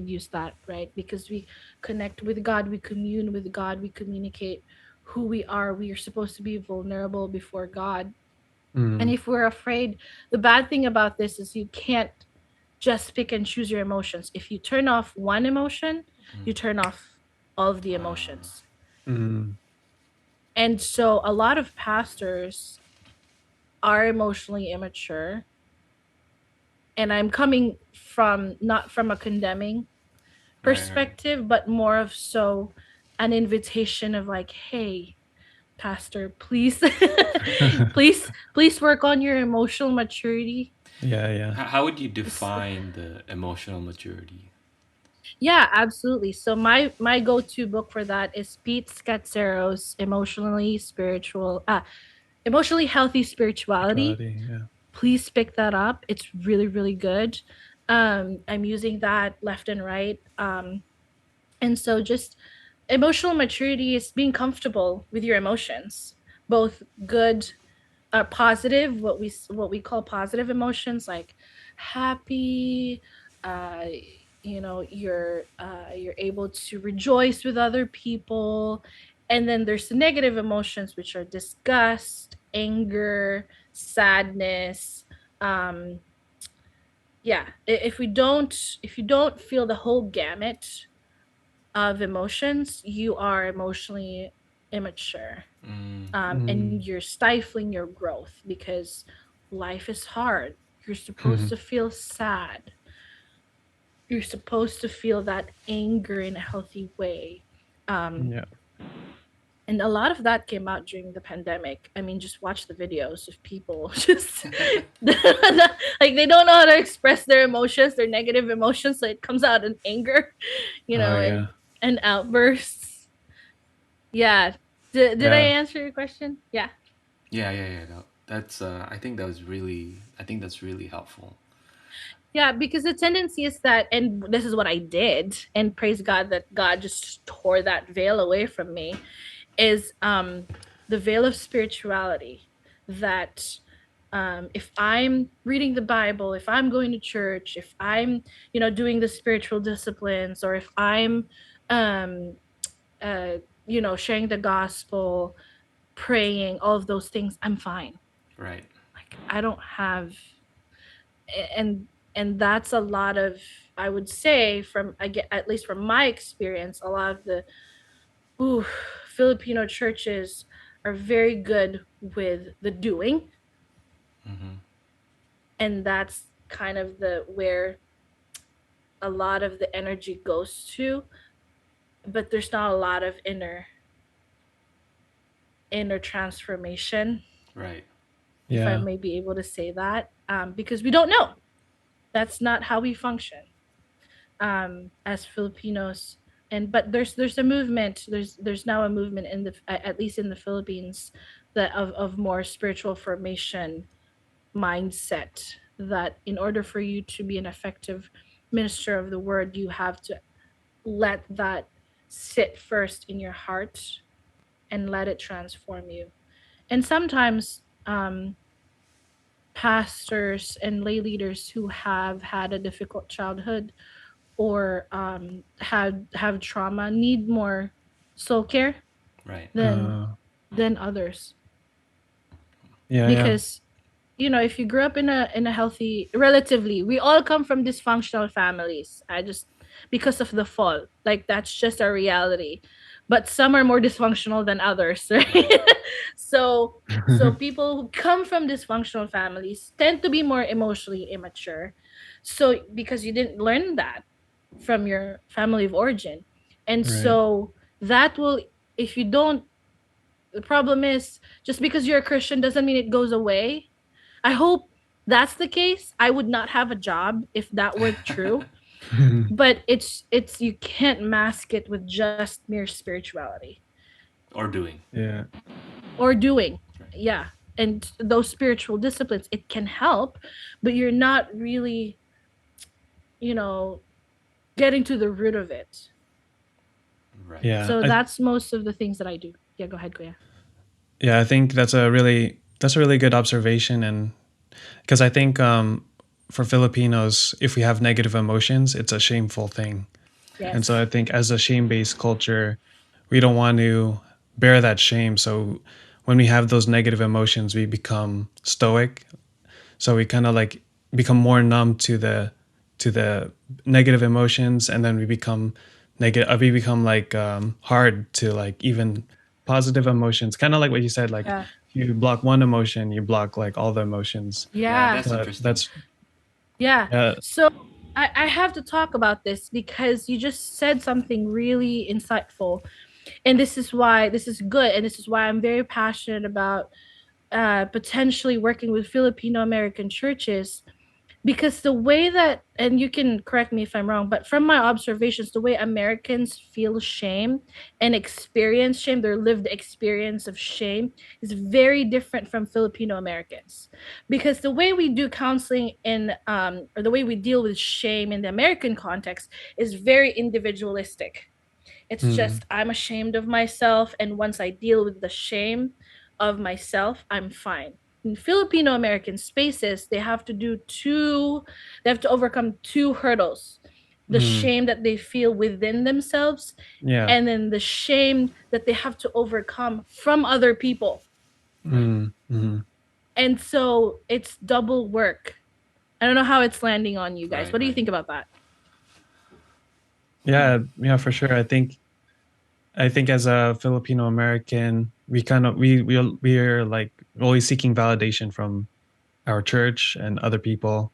B: use that, right? Because we connect with God, we commune with God, we communicate who we are. We are supposed to be vulnerable before God. And
A: Mm.
B: if we're afraid, the bad thing about this is you can't just pick and choose your emotions. If you turn off one emotion,
C: mm.
B: you turn off all of the
C: Ah,
B: emotions.
A: Mm.
B: And so a lot of pastors are emotionally immature. And I'm coming from not from a condemning
C: right, right.
B: perspective, but more of so an invitation of like, hey, pastor, please, please work on your emotional maturity.
A: Yeah, yeah.
C: How would you define the emotional maturity?
B: Yeah, absolutely. So my go-to book for that is Pete Scatzero's Emotionally Healthy Spirituality.
A: Spirituality. Yeah.
B: Please pick that up. It's really, really good. I'm using that left and right. And so just emotional maturity is being comfortable with your emotions, both good, positive, what we call positive emotions, like happy, uh you're able to rejoice with other people. And then there's the negative emotions, which are disgust, anger, sadness. um yeah, if you don't feel the whole gamut of emotions, you are emotionally immature.
C: Mm,
B: And
A: Mm.
B: you're stifling your growth because life is hard. You're supposed to feel sad. You're supposed to feel that anger in a healthy way. Um,
A: Yeah.
B: and a lot of that came out during the pandemic. I mean, just watch the videos of people just like they don't know how to express their emotions, their negative emotions, so it comes out in anger,
A: Oh
B: and
A: yeah.
B: outbursts. Yeah. Did I
A: Yeah.
B: answer your question? Yeah.
C: Yeah. No, that's I think that's really helpful.
B: Yeah, because the tendency is that, and this is what I did, and praise God that God just tore that veil away from me, is the veil of spirituality that if I'm reading the Bible, if I'm going to church, if I'm, doing the spiritual disciplines, or if I'm, um, uh, sharing the gospel, praying, all of those things, I'm fine.
C: Right.
B: Like I don't have, and and that's a lot of, I would say, from I get, at least from my experience, a lot of the ooh, Filipino churches are very good with the doing,
C: Mm-hmm.
B: and that's kind of the where a lot of the energy goes to, but there's not a lot of inner transformation,
C: Right.
B: if I
A: Yeah.
B: may be able to say that, because we don't know. That's not how we function as Filipinos. And but there's a movement. There's now a movement in the, at least in the Philippines, that of more spiritual formation mindset, that in order for you to be an effective minister of the word, you have to let that sit first in your heart and let it transform you. And sometimes pastors and lay leaders who have had a difficult childhood, or have trauma, need more soul care
C: Right.
B: than
A: Uh,
B: others,
A: yeah. Yeah.
B: because if you grew up in a healthy, relatively, we all come from dysfunctional families. I just, because of the fall, like that's just our reality. But some are more dysfunctional than others,
C: Right.
B: right? So people who come from dysfunctional families tend to be more emotionally immature. So because you didn't learn that from your family of origin. And
A: Right.
B: so that will, if you don't, the problem is, just because you're a Christian doesn't mean it goes away. I hope that's the case. I would not have a job if that were true. But it's you can't mask it with just mere spirituality
C: Or doing.
A: Yeah.
B: or doing.
C: Right.
B: Yeah. And those spiritual disciplines, it can help, but you're not really, you know, getting to the root of it.
C: Right.
A: Yeah.
B: So that's most of the things that I do. Yeah, go ahead, Kuya.
A: Yeah. I think that's a really good observation, and because I think for Filipinos, if we have negative emotions, it's a shameful thing. And so
B: Yes.
A: I think as a shame-based culture, we don't want to bear that shame. So when we have those negative emotions, we become stoic. So we kind of like become more numb to the negative emotions, and then we become negative. We become like hard to like even positive emotions. Kind of like what you said. Like
B: Yeah.
A: you block one emotion, you block like all the emotions.
C: Yeah,
B: Yeah.
C: that's
A: But
C: interesting.
A: that's
B: Yeah.
A: yeah.
B: So I have to talk about this because you just said something really insightful. And this is why this is good. And this is why I'm very passionate about potentially working with Filipino American churches, because the way that, and you can correct me if I'm wrong, but from my observations, the way Americans feel shame and experience shame, their lived experience of shame, is very different from Filipino Americans. Because the way we do counseling in or the way we deal with shame in the American context is very individualistic. It's
A: Mm,
B: just, I'm ashamed of myself, and once I deal with the shame of myself, I'm fine. In Filipino American spaces, they have to overcome two hurdles: the
A: mm,
B: shame that they feel within themselves,
A: yeah.
B: and then the shame that they have to overcome from other people.
A: Mm, mm.
B: And so it's double work. I don't know how it's landing on you guys.
C: Right.
B: What do you
C: Right.
B: think about that?
A: Yeah, yeah, for sure. I think as a Filipino American, we kind of we're like always seeking validation from our church and other people,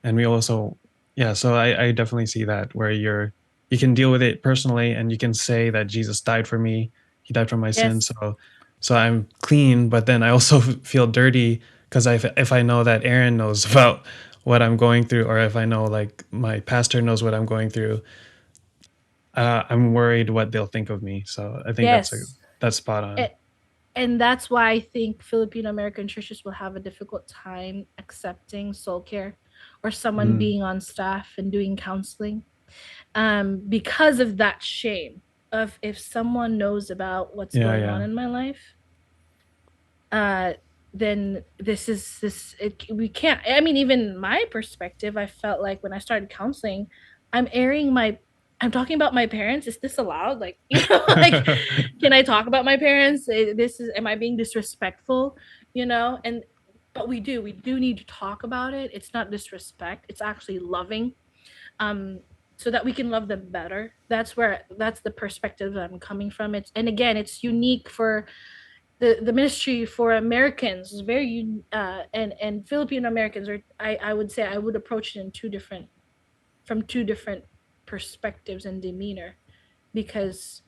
A: and we also, yeah. So I definitely see that where you can deal with it personally, and you can say that Jesus died for me, He died for my sins,
B: Yes.
A: so I'm clean. But then I also feel dirty because if I know that Aaron knows about what I'm going through, or if I know like my pastor knows what I'm going through, I'm worried what they'll think of me. So I think that's a
B: Yes.
A: That's spot on.
B: And that's why I think Filipino American churches will have a difficult time accepting SoulCare or someone being on staff and doing counseling, because of that shame of, if someone knows about what's going on in my life, then we can't. I mean, even my perspective, I felt like when I started counseling, I'm talking about my parents. Is this allowed? Like, like, can I talk about my parents? Am I being disrespectful? And but we do need to talk about it. It's not disrespect. It's actually loving, so that we can love them better. That's the perspective that I'm coming from. And again, it's unique for the ministry for Americans. Is very and Filipino Americans are, I would say, I would approach it in from two different perspectives and demeanor, because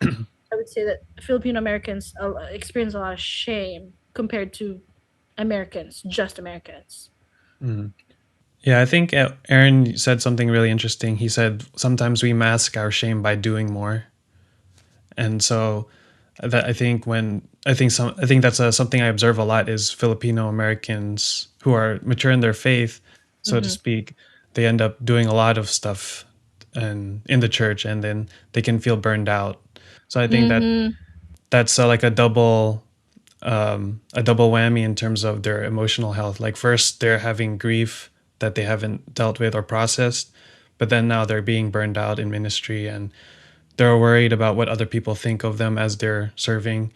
B: I would say that Filipino Americans experience a lot of shame compared to just Americans.
A: Yeah, I think Aaron said something really interesting. He said sometimes we mask our shame by doing more, and so that I think that's something I observe a lot is Filipino Americans who are mature in their faith, so to speak. They end up doing a lot of stuff and in the church, and then they can feel burned out. So I think that's like a double whammy in terms of their emotional health. Like first they're having grief that they haven't dealt with or processed, but then now they're being burned out in ministry and they're worried about what other people think of them as they're serving.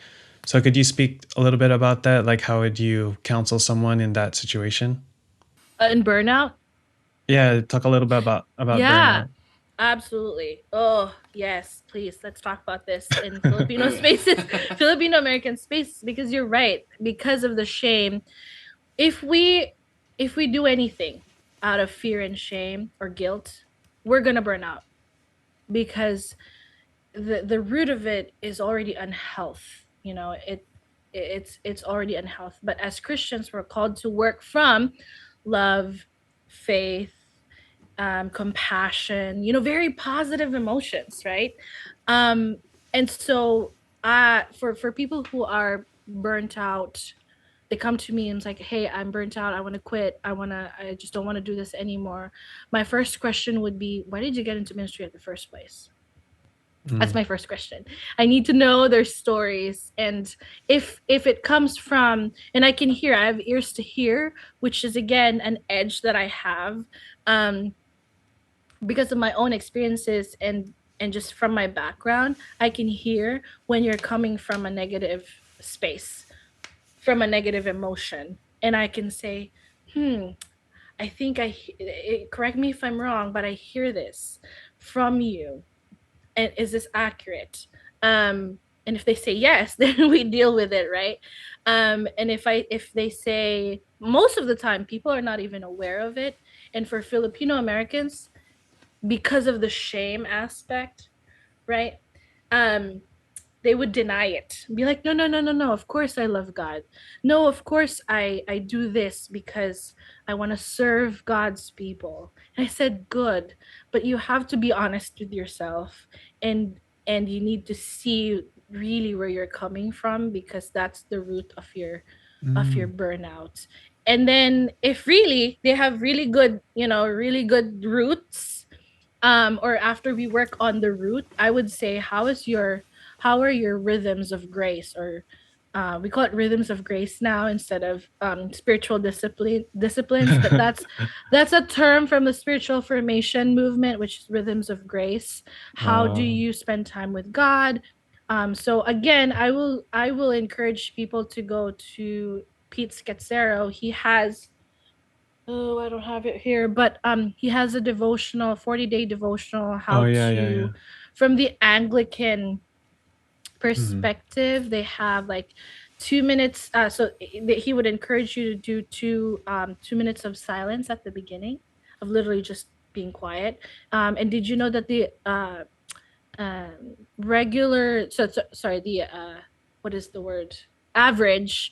A: So could you speak a little bit about that? Like how would you counsel someone in that situation?
B: In burnout?
A: Yeah, talk a little bit about
B: Yeah,
A: burnout.
B: absolutely. Oh, yes, please. Let's talk about this in Filipino spaces, Filipino American spaces, because you're right. Because of the shame, if we do anything out of fear and shame or guilt, we're gonna burn out, because the root of it is already unhealth. It's already unhealth. But as Christians, we're called to work from love, faith, compassion, very positive emotions, right? And so, for people who are burnt out, they come to me and it's like, hey, I'm burnt out. I want to quit. I just don't want to do this anymore. My first question would be, why did you get into ministry in the first place? That's my first question. I need to know their stories. And if it comes from, and I have ears to hear, which is again an edge that I have, because of my own experiences and just from my background, I can hear when you're coming from a negative space, from a negative emotion. And I can say, I think correct me if I'm wrong, but I hear this from you. And is this accurate? And if they say yes, then we deal with it, right? And if they say, most of the time people are not even aware of it. And for Filipino Americans, because of the shame aspect, right? They would deny it, be like, no, no, no, no, no, of course I love God. No, of course I do this because I want to serve God's people. And I said, good, but you have to be honest with yourself, and you need to see really where you're coming from, because that's the root of your burnout. And then if really they have really good, really good roots, or after we work on the root, I would say, how are your rhythms of grace, or we call it rhythms of grace now instead of spiritual disciplines, but that's a term from the spiritual formation movement, which is rhythms of grace. How do you spend time with God? So again, I will encourage people to go to Pete Scazzero. He has, oh, I don't have it here, but he has a devotional, 40-day devotional,
A: Oh
B: how
A: yeah, yeah, yeah.
B: to, from the Anglican perspective, they have like 2 minutes. So he would encourage you to do 2 minutes of silence at the beginning, of literally just being quiet. And did you know that the regular, sorry, the what is the word? Average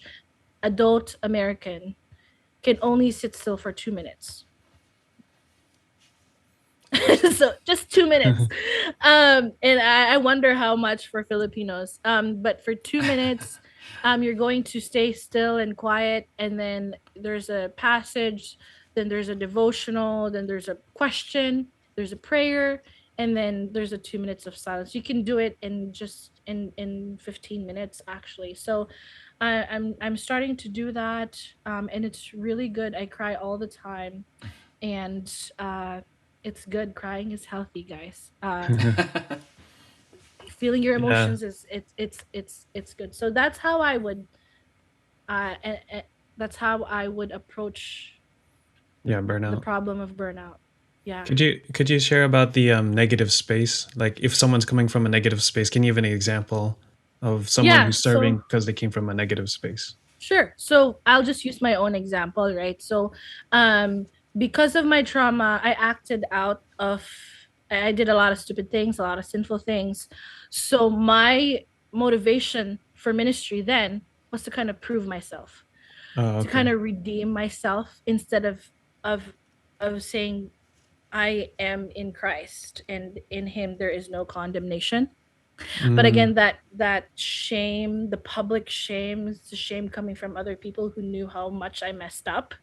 B: adult American can only sit still for 2 minutes. So just 2 minutes. And I wonder how much for Filipinos. But for 2 minutes, you're going to stay still and quiet, and then there's a passage, then there's a devotional, then there's a question, there's a prayer, and then there's a 2 minutes of silence. You can do it in just in 15 minutes actually. So I'm starting to do that, and it's really good. I cry all the time, and it's good. Crying is healthy, guys. Feeling your
A: Yeah.
B: emotions is it's good. So that's how I would that's how I would approach
A: Yeah,
B: the
A: burnout.
B: problem of burnout. Yeah.
A: Could you share about the negative space? Like if someone's coming from a negative space, can you give an example of someone
B: Yeah.
A: who's serving
B: So
A: because they came from a negative space?
B: sure. So I'll just use my own example, right? So um because of my trauma, I acted out of I did a lot of stupid things, a lot of sinful things. So my motivation for ministry then was to kind of prove myself,
A: Oh,
B: to kind
A: okay.
B: of redeem myself instead of of saying I am in Christ and in him there is no condemnation. But
A: Mm,
B: again, that shame, the public shame, the shame coming from other people who knew how much I messed up.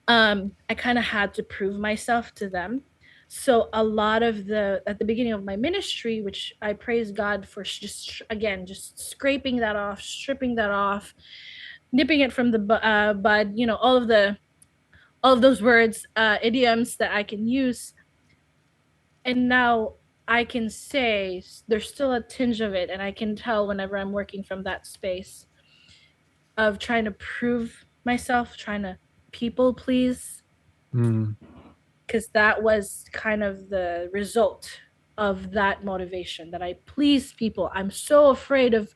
B: I kind of had to prove myself to them. So a lot of the at the beginning of my ministry, which I praise God for, just again just scraping that off, stripping that off, nipping it from the bud, all of those words, idioms that I can use. And now I can say there's still a tinge of it, and I can tell whenever I'm working from that space of trying to prove myself, trying to people please,
A: mm,
B: because that was kind of the result of that motivation, that I please people. I'm so afraid of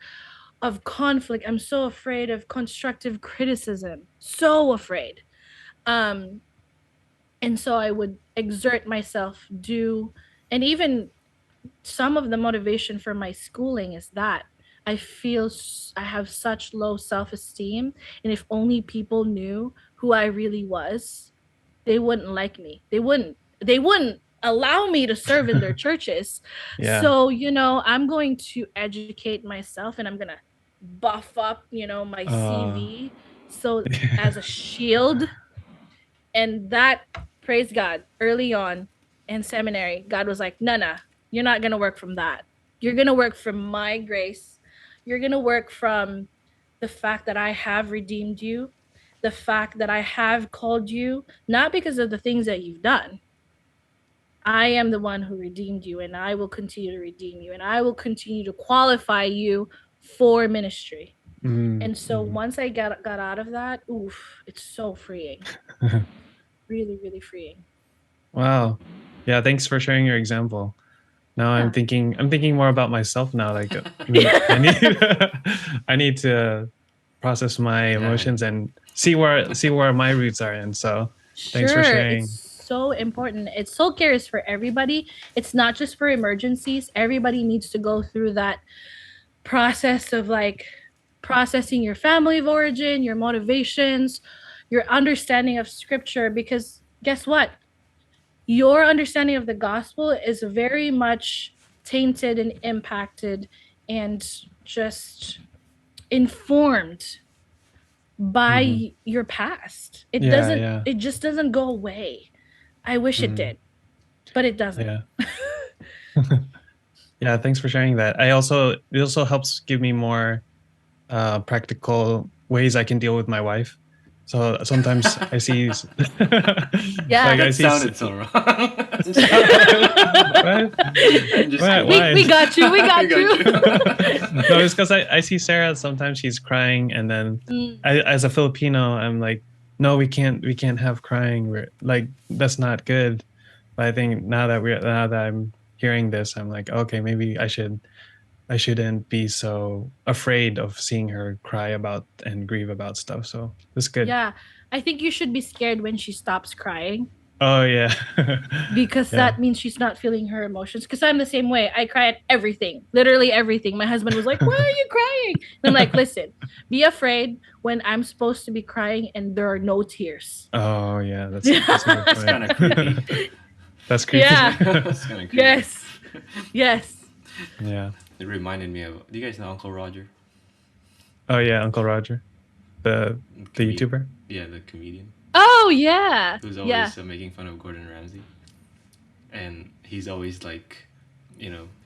B: conflict. I'm so afraid of constructive criticism. So afraid. Um, and so I would exert myself, do, and even some of the motivation for my schooling is that I feel I have such low self-esteem, and if only people knew who I really was, they wouldn't like me. They wouldn't allow me to serve in their churches.
A: yeah.
B: So, I'm going to educate myself, and I'm going to buff up, my
A: Uh,
B: CV, so as a shield. And that, praise God, early on in seminary, God was like, "Nana, you're not going to work from that. You're going to work from my grace. You're going to work from the fact that I have redeemed you, the fact that I have called you, not because of the things that you've done. I am the one who redeemed you, and I will continue to redeem you, and I will continue to qualify you for ministry."
A: mm,
B: And so
A: mm.
B: once I got out of that, oof, it's so freeing. Really, really freeing.
A: Wow. Yeah, thanks for sharing your example. Now
B: Yeah.
A: I'm thinking more about myself now. Like I need I need to process my
C: Yeah.
A: emotions and see where my roots are. And so thanks for
B: Sure, it's
A: sharing.
B: so important. It's SoulCare is for everybody. It's not just for emergencies. Everybody needs to go through that process of like processing your family of origin, your motivations, your understanding of scripture, because guess what? Your understanding of the gospel is very much tainted and impacted and just informed
A: Hmm.
B: by your past.
A: Yeah, yeah.
B: It just doesn't go away. I wish it
A: Mm,
B: did, but it doesn't.
A: yeah. Yeah, thanks for sharing that. It also helps give me more practical ways I can deal with my wife. So sometimes I see
B: Yeah.
A: like I
C: That
A: see
C: sounded so wrong.
A: what?
C: I'm just
A: Why?
C: kidding.
A: Why?
B: We got you. We
C: I
B: got
C: got
B: you.
C: you.
A: No, it's because I see Sarah sometimes she's crying, and then
B: Mm,
A: as a Filipino, I'm like, no, we can't have crying. Like that's not good. But I think now that I'm hearing this, I'm like, okay, maybe I shouldn't be so afraid of seeing her cry about and grieve about stuff. So that's good.
B: yeah. I think you should be scared when she stops crying,
A: Oh yeah,
B: because
A: yeah.
B: that means she's not feeling her emotions. Because I'm the same way. I cry at everything, literally everything. My husband was like, "Why are you crying?" And I'm like, "Listen, be afraid when I'm supposed to be crying and there are no tears."
A: Oh yeah, that's a good
C: That's kind
A: point.
C: of creepy.
A: That's creepy.
B: Yeah.
C: That's kind of creepy.
B: Yes. Yes.
A: Yeah.
C: It reminded me of. Do you guys know Uncle Roger?
A: Oh yeah, Uncle Roger, the
C: Comed-
A: YouTuber.
C: Yeah, the comedian
B: Oh yeah.
C: who's
B: Yeah.
C: always making fun of Gordon Ramsay, and he's always like,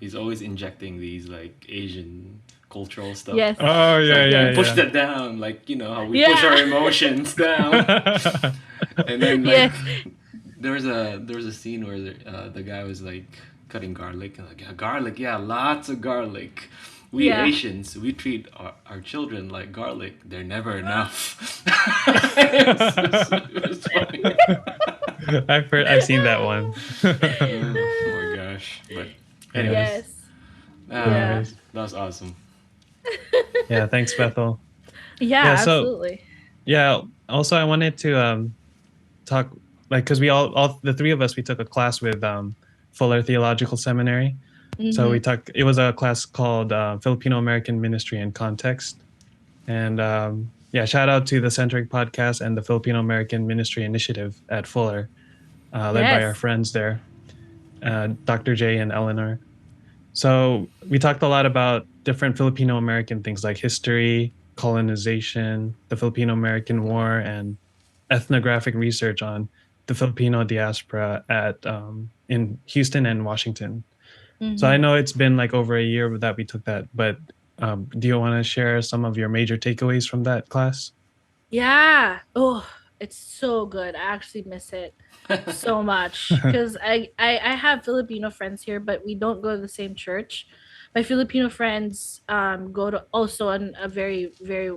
C: he's always injecting these like Asian cultural stuff.
B: Yes.
A: Oh
C: It's
A: yeah,
C: like,
A: yeah,
C: push
A: yeah.
C: that down, like how we
B: Yeah.
C: push our emotions down. And then like
B: Yes.
C: there was a scene where the guy was like cutting garlic and like, yeah, garlic, yeah, lots of garlic. We
B: Yeah.
C: Asians, we treat our children like garlic. They're never enough. It was funny.
A: I've seen that one.
C: Oh my gosh! But anyways,
B: Yes.
C: yeah,
B: Yeah.
C: that was awesome.
A: Yeah, thanks, Bethel.
B: Yeah,
A: Yeah, so-
B: absolutely.
A: Yeah. Also, I wanted to talk, like, because we all the three of us, we took a class with Fuller Theological Seminary. So we took, it was a class called Filipino American Ministry and Context. And yeah, shout out to the Centric Podcast and the Filipino American Ministry Initiative at Fuller, led by our
B: Yes.
A: friends there, Dr. J and Eleanor. So we talked a lot about different Filipino American things like history, colonization, the Filipino American War, and ethnographic research on the Filipino diaspora at in Houston and Washington. So I know it's been like over a year that we took that, but do you want to share some of your major takeaways from that class?
B: Yeah. Oh, it's so good. I actually miss it so much because I have Filipino friends here, but we don't go to the same church. My Filipino friends go to also a very, very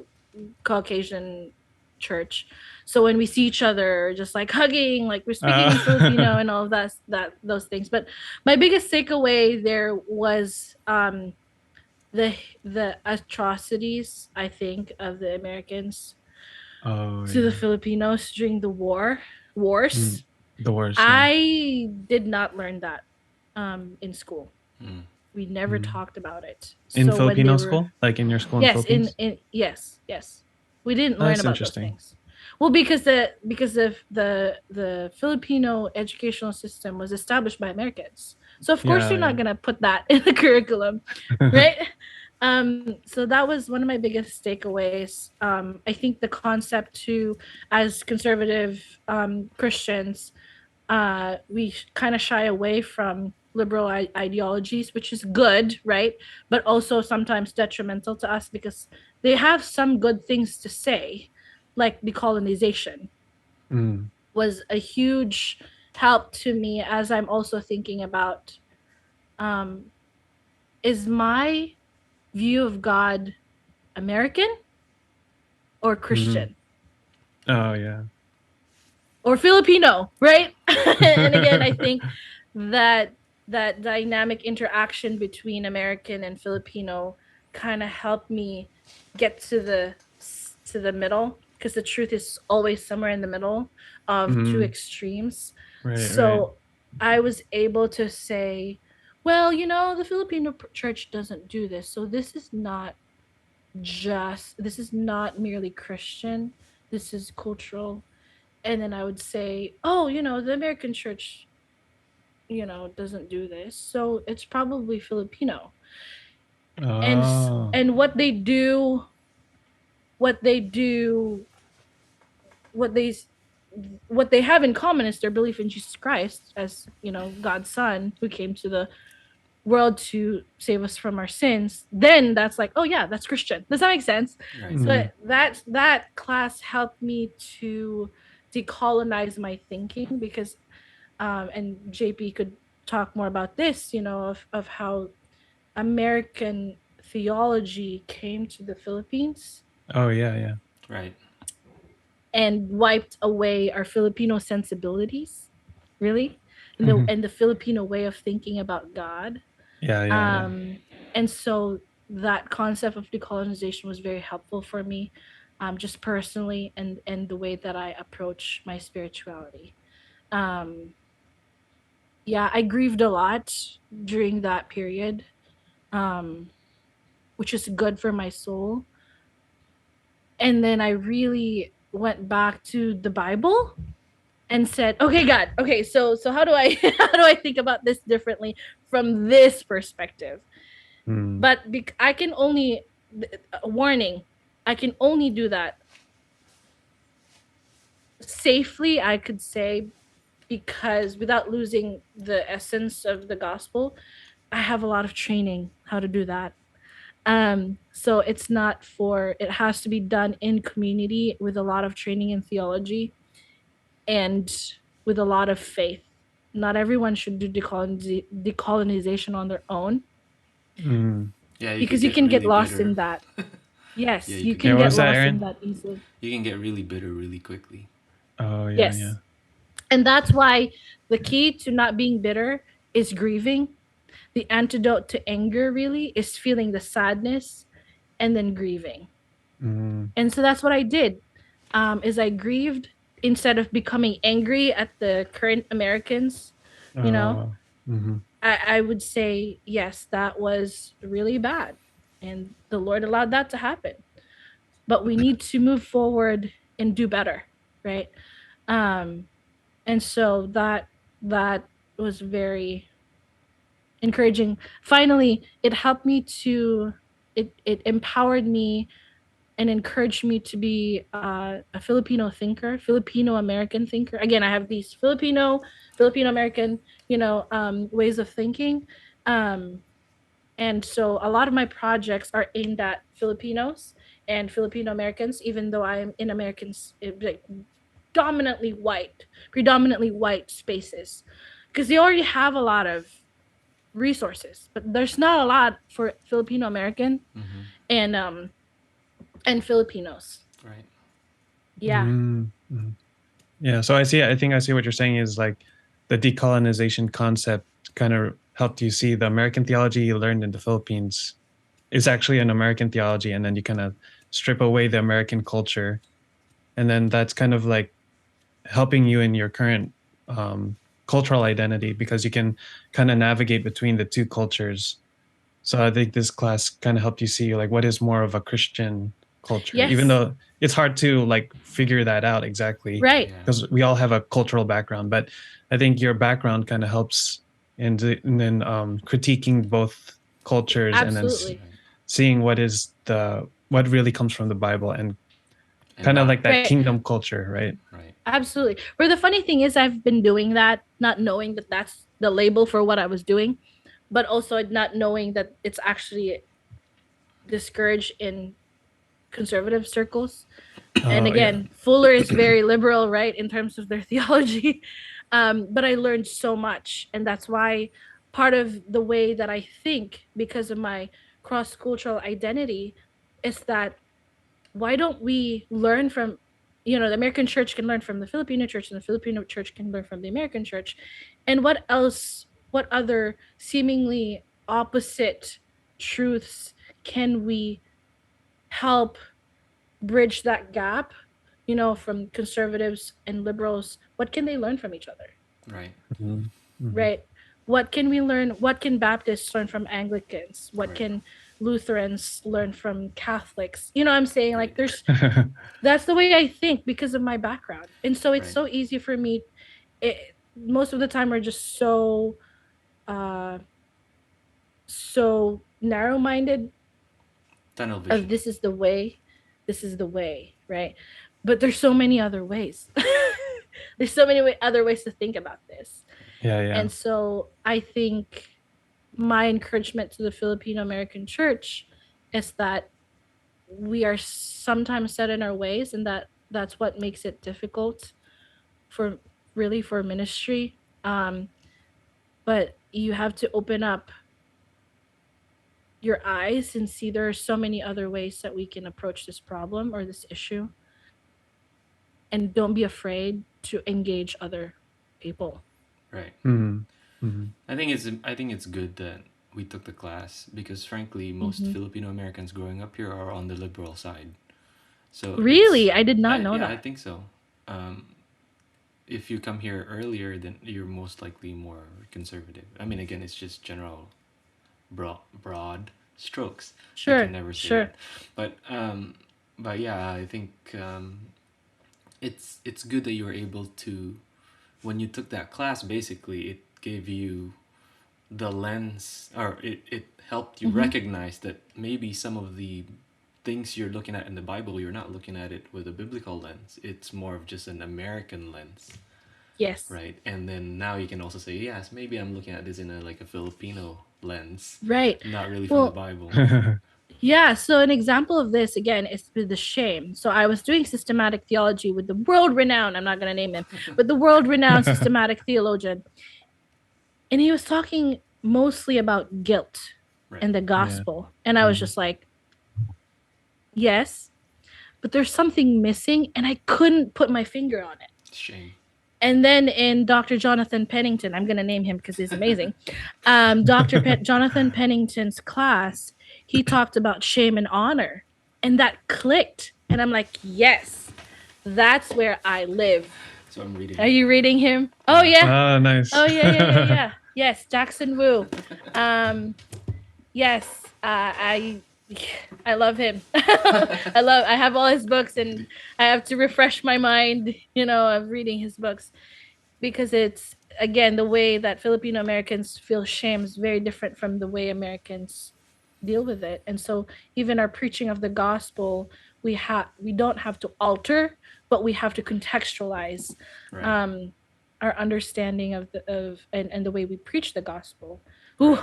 B: Caucasian church. So when we see each other, just like hugging, like we're speaking in Filipino and all of those things. But my biggest takeaway there was the atrocities, I think, of the Americans to the Filipinos during the wars.
A: The wars.
B: I did not learn that in school.
C: Mm.
B: We never talked about it.
A: In
B: So when
A: Filipino
B: they were-
A: school? Like in your school in
B: Yes,
A: Philippines?
B: yes. We didn't
A: Oh,
B: learn
A: that's
B: about those
A: interesting.
B: things. Well, because of the Filipino educational system was established by Americans. So of course
A: Yeah,
B: you're not
A: yeah.
B: gonna put that in the curriculum, right? So that was one of my biggest takeaways. I think the concept too, as conservative Christians, we kind of shy away from liberal ideologies, which is good, right? But also sometimes detrimental to us because they have some good things to say, like decolonization was a huge help to me as I'm also thinking about is my view of God American or Christian
A: Oh, yeah.
B: or Filipino, right? And again, I think that dynamic interaction between American and Filipino kind of helped me get to the middle, because the truth is always somewhere in the middle of two extremes.
A: Right,
B: So I was able to say, well, the Filipino church doesn't do this. So this is not merely Christian. This is cultural. And then I would say, oh, the American church, doesn't do this. So it's probably Filipino.
A: right. Oh.
B: And what they do, what they have in common is their belief in Jesus Christ as, God's son who came to the world to save us from our sins. Then that's like, oh yeah, that's Christian. Does that make sense?
C: Right.
B: So that class helped me to decolonize my thinking, because and JP could talk more about this, of how American theology came to the Philippines
A: Oh, yeah, yeah.
C: Right.
B: and wiped away our Filipino sensibilities, really, and the Filipino way of thinking about God.
A: Yeah, yeah.
B: And so that concept of decolonization was very helpful for me, just personally, and the way that I approach my spirituality. Yeah, I grieved a lot during that period, which is good for my soul. And then I really went back to the Bible and said, okay, God, okay, so how do I how do I think about this differently from this perspective?
A: Mm.
B: But I can only, warning, I can only do that safely, I could say, because without losing the essence of the gospel, I have a lot of training how to do that. So it's not for, it has to be done in community with a lot of training in theology and with a lot of faith. Not everyone should do decolonization on their own,
A: Mm.
C: Yeah, you could
B: because you
C: get
B: can get
C: really
B: lost in
C: bitter.
B: that.
C: Yeah,
B: Yes,
C: you
B: you
C: could
B: can
A: Yeah,
C: get
A: what
B: get
A: was that,
B: lost in
A: Aaron?
B: that easily.
C: you can get really bitter really quickly.
A: Oh, yeah, yeah.
B: Yes. And that's why the key to not being bitter is grieving. The antidote to anger really is feeling the sadness and then grieving.
A: Mm.
B: And so that's what I did. Is I grieved instead of becoming angry at the current Americans. You know,
A: Oh. Mm-hmm.
B: I would say yes, that was really bad, and the Lord allowed that to happen. But we need to move forward and do better, right? Um, and so that was very encouraging. Finally, it helped me to, it empowered me and encouraged me to be a Filipino thinker, Filipino American thinker. Again, I have these Filipino American, ways of thinking. Um, and so a lot of my projects are aimed at Filipinos and Filipino Americans, even though I'm in Americans, like predominantly white spaces, because they already have a lot of resources, but there's not a lot for Filipino American
C: Mm-hmm.
B: and Filipinos.
C: Right.
B: Yeah.
A: Mm-hmm. Yeah, so I think I see what you're saying is like the decolonization concept kind of helped you see the American theology you learned in the Philippines is actually an American theology, and then you kind of strip away the American culture, and then that's kind of like helping you in your current cultural identity because you can kind of navigate between the two cultures. So I think this class kind of helped you see like what is more of a Christian culture, even
B: Yes.
A: though it's hard to like figure that out exactly
B: Right.
C: Yeah.
A: because we all have a cultural background. But I think your background kind of helps and then critiquing both cultures and then
B: Absolutely.
C: Right.
A: seeing what really comes from the Bible and
C: And
A: kind of
C: not
A: like that
B: Right.
A: kingdom culture, right?
C: right.
B: Absolutely. Where the funny thing is, I've been doing that, not knowing that that's the label for what I was doing, but also not knowing that it's actually discouraged in conservative circles. And
A: Oh yeah.
B: again, Fuller is very liberal, right, in terms of their theology. But I learned so much. And that's why part of the way that I think, because of my cross cultural identity, is that why don't we learn from, the American church can learn from the Filipino church, and the Filipino church can learn from the American church. And what other seemingly opposite truths can we help bridge that gap, from conservatives and liberals? What can they learn from each other?
C: Right.
A: Mm-hmm. Mm-hmm.
B: Right? What can we learn? What can Baptists learn from Anglicans? What
C: Right.
B: can Lutherans learn from Catholics? You know what I'm saying?
C: Right.
B: Like, that's the way I think because of my background. And so it's
C: Right.
B: so easy for me. Most of the time we're just uh so narrow-minded
C: Tunnel
B: of
C: vision.
B: this is the way, right? But there's so many other ways. There's so many other ways to think about this.
A: Yeah, yeah.
B: And so I think my encouragement to the Filipino American church is that we are sometimes set in our ways, and that's what makes it difficult for for ministry. But you have to open up your eyes and see there are so many other ways that we can approach this problem or this issue, and don't be afraid to engage other people.
C: Right.
A: Mm-hmm. Mm-hmm.
C: I think it's good that we took the class because frankly most
B: Mm-hmm.
C: Filipino Americans growing up here are on the liberal side. So it's
B: Really, I did not know
C: I
B: that.
C: think so. Um, if you come here earlier, then you're most likely more conservative. I mean, again, it's just general broad strokes. I can
B: Sure,
C: never say
B: sure.
C: that, but yeah, I think it's good that you were able to when you took that class, basically it gave you the lens, or it helped you recognize that maybe some of the things you're looking at in the Bible, you're not looking at it with a biblical lens. It's more of just an American lens,
B: Yes.
C: right? And then now you can also say, yes, maybe I'm looking at this in a Filipino lens,
B: Right.
C: not really from the
B: Well,
C: Bible.
B: yeah. So an example of this again is with the shame. So I was doing systematic theology with the world-renowned, I'm not going to name him, but the world-renowned systematic theologian. And he was talking mostly about guilt
C: Right.
B: and the gospel. And I was just like, yes, but there's something missing, and I couldn't put my finger on it.
C: Shame.
B: And then in Dr. Jonathan Pennington, I'm going to name him because he's amazing. Jonathan Pennington's class, he talked about shame and honor, and that clicked. And I'm like, yes, that's where I live.
C: So I'm reading.
B: Are you reading him? Oh, yeah.
A: Oh, nice.
B: Oh, yeah. Yes, Jackson Wu. Yes, I love him. I have all his books, and I have to refresh my mind, of reading his books, because it's, again, the way that Filipino Americans feel shame is very different from the way Americans deal with it. And so even our preaching of the gospel, we don't have to alter, but we have to contextualize our understanding of and the way we preach the gospel. Ooh,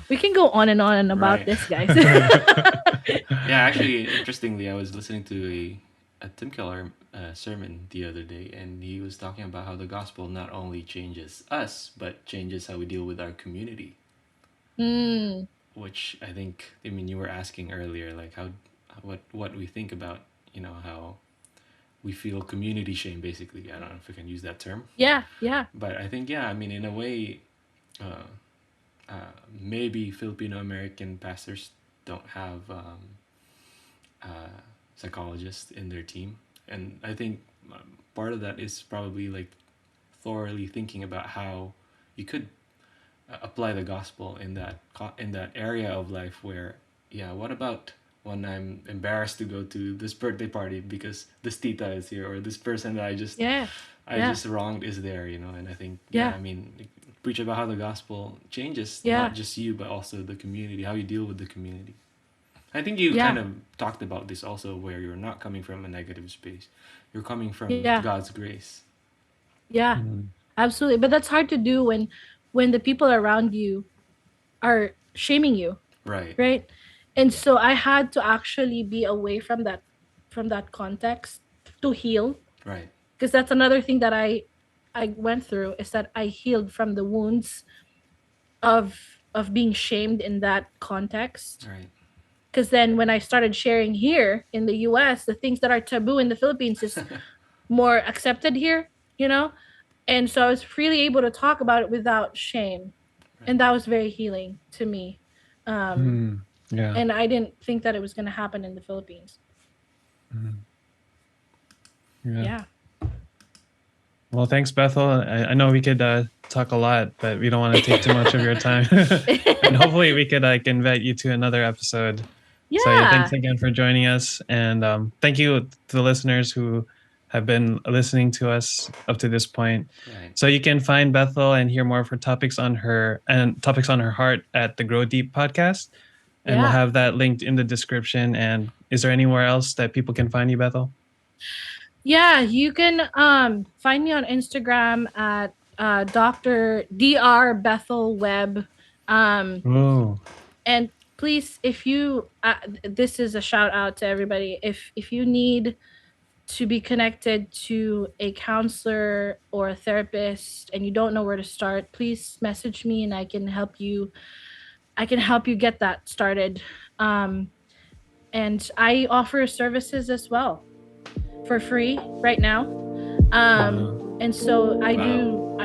B: we can go on and on about this, guys.
C: Yeah, actually, interestingly, I was listening to a Tim Keller sermon the other day, and he was talking about how the gospel not only changes us, but changes how we deal with our community. Which I think, you were asking earlier, like what we think about, how we feel community shame, basically. I don't know if I can use that term.
B: Yeah.
C: But I think, in a way, maybe Filipino American pastors don't have psychologists in their team, and I think part of that is probably like thoroughly thinking about how you could apply the gospel in that area of life where, what about when I'm embarrassed to go to this birthday party because this tita is here, or this person that I just wronged is there, and I think preach about how the gospel changes not just you but also the community, how you deal with the community. I think you kind of talked about this also, where you're not coming from a negative space, you're coming from God's grace.
B: Absolutely. But that's hard to do when the people around you are shaming you, right? And so I had to actually be away from that context to heal,
C: right?
B: Because that's another thing that I went through, is that I healed from the wounds of being shamed in that context.
C: Right.
B: Because then when I started sharing here in the US, the things that are taboo in the Philippines is more accepted here, And so I was freely able to talk about it without shame. Right. And that was very healing to me. And I didn't think that it was going to happen in the Philippines. Yeah.
A: Well, thanks, Bethel. I know we could talk a lot, but we don't want to take too much of your time. And hopefully we could invite you to another episode.
B: Yeah.
A: So thanks again for joining us. And thank you to the listeners who have been listening to us up to this point. Right. So you can find Bethel and hear more of her topics on her heart at the Grow Deep podcast. And we'll have that linked in the description. And is there anywhere else that people can find you, Bethel?
B: Yeah, you can find me on Instagram at Dr. drbethelbwebb. And please, if you, this is a shout out to everybody. If you need to be connected to a counselor or a therapist and you don't know where to start, please message me and I can help you get that started. And I offer services as well for free right now. And so I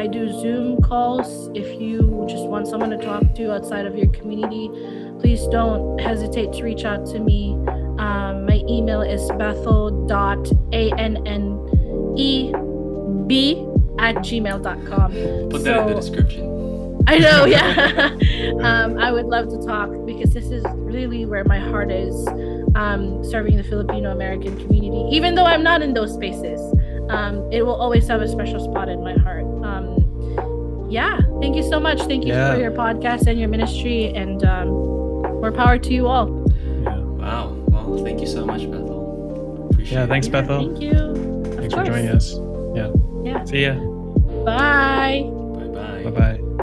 B: do Zoom calls. If you just want someone to talk to outside of your community, please don't hesitate to reach out to me. My email is bethel.anneb@gmail.com.
C: Put that in the description.
B: I know, yeah. I would love to talk because this is really where my heart is, serving the Filipino American community. Even though I'm not in those spaces, it will always have a special spot in my heart. yeah, thank you so much. Thank you for your podcast and your ministry, and more power to you all.
C: Wow. Well, thank you so much, Bethel. Appreciate it.
A: Thanks, Bethel.
B: Thank you.
A: Thanks for joining us. Yeah.
B: Yeah.
A: See ya.
B: Bye.
C: Bye-bye.
A: Bye-bye.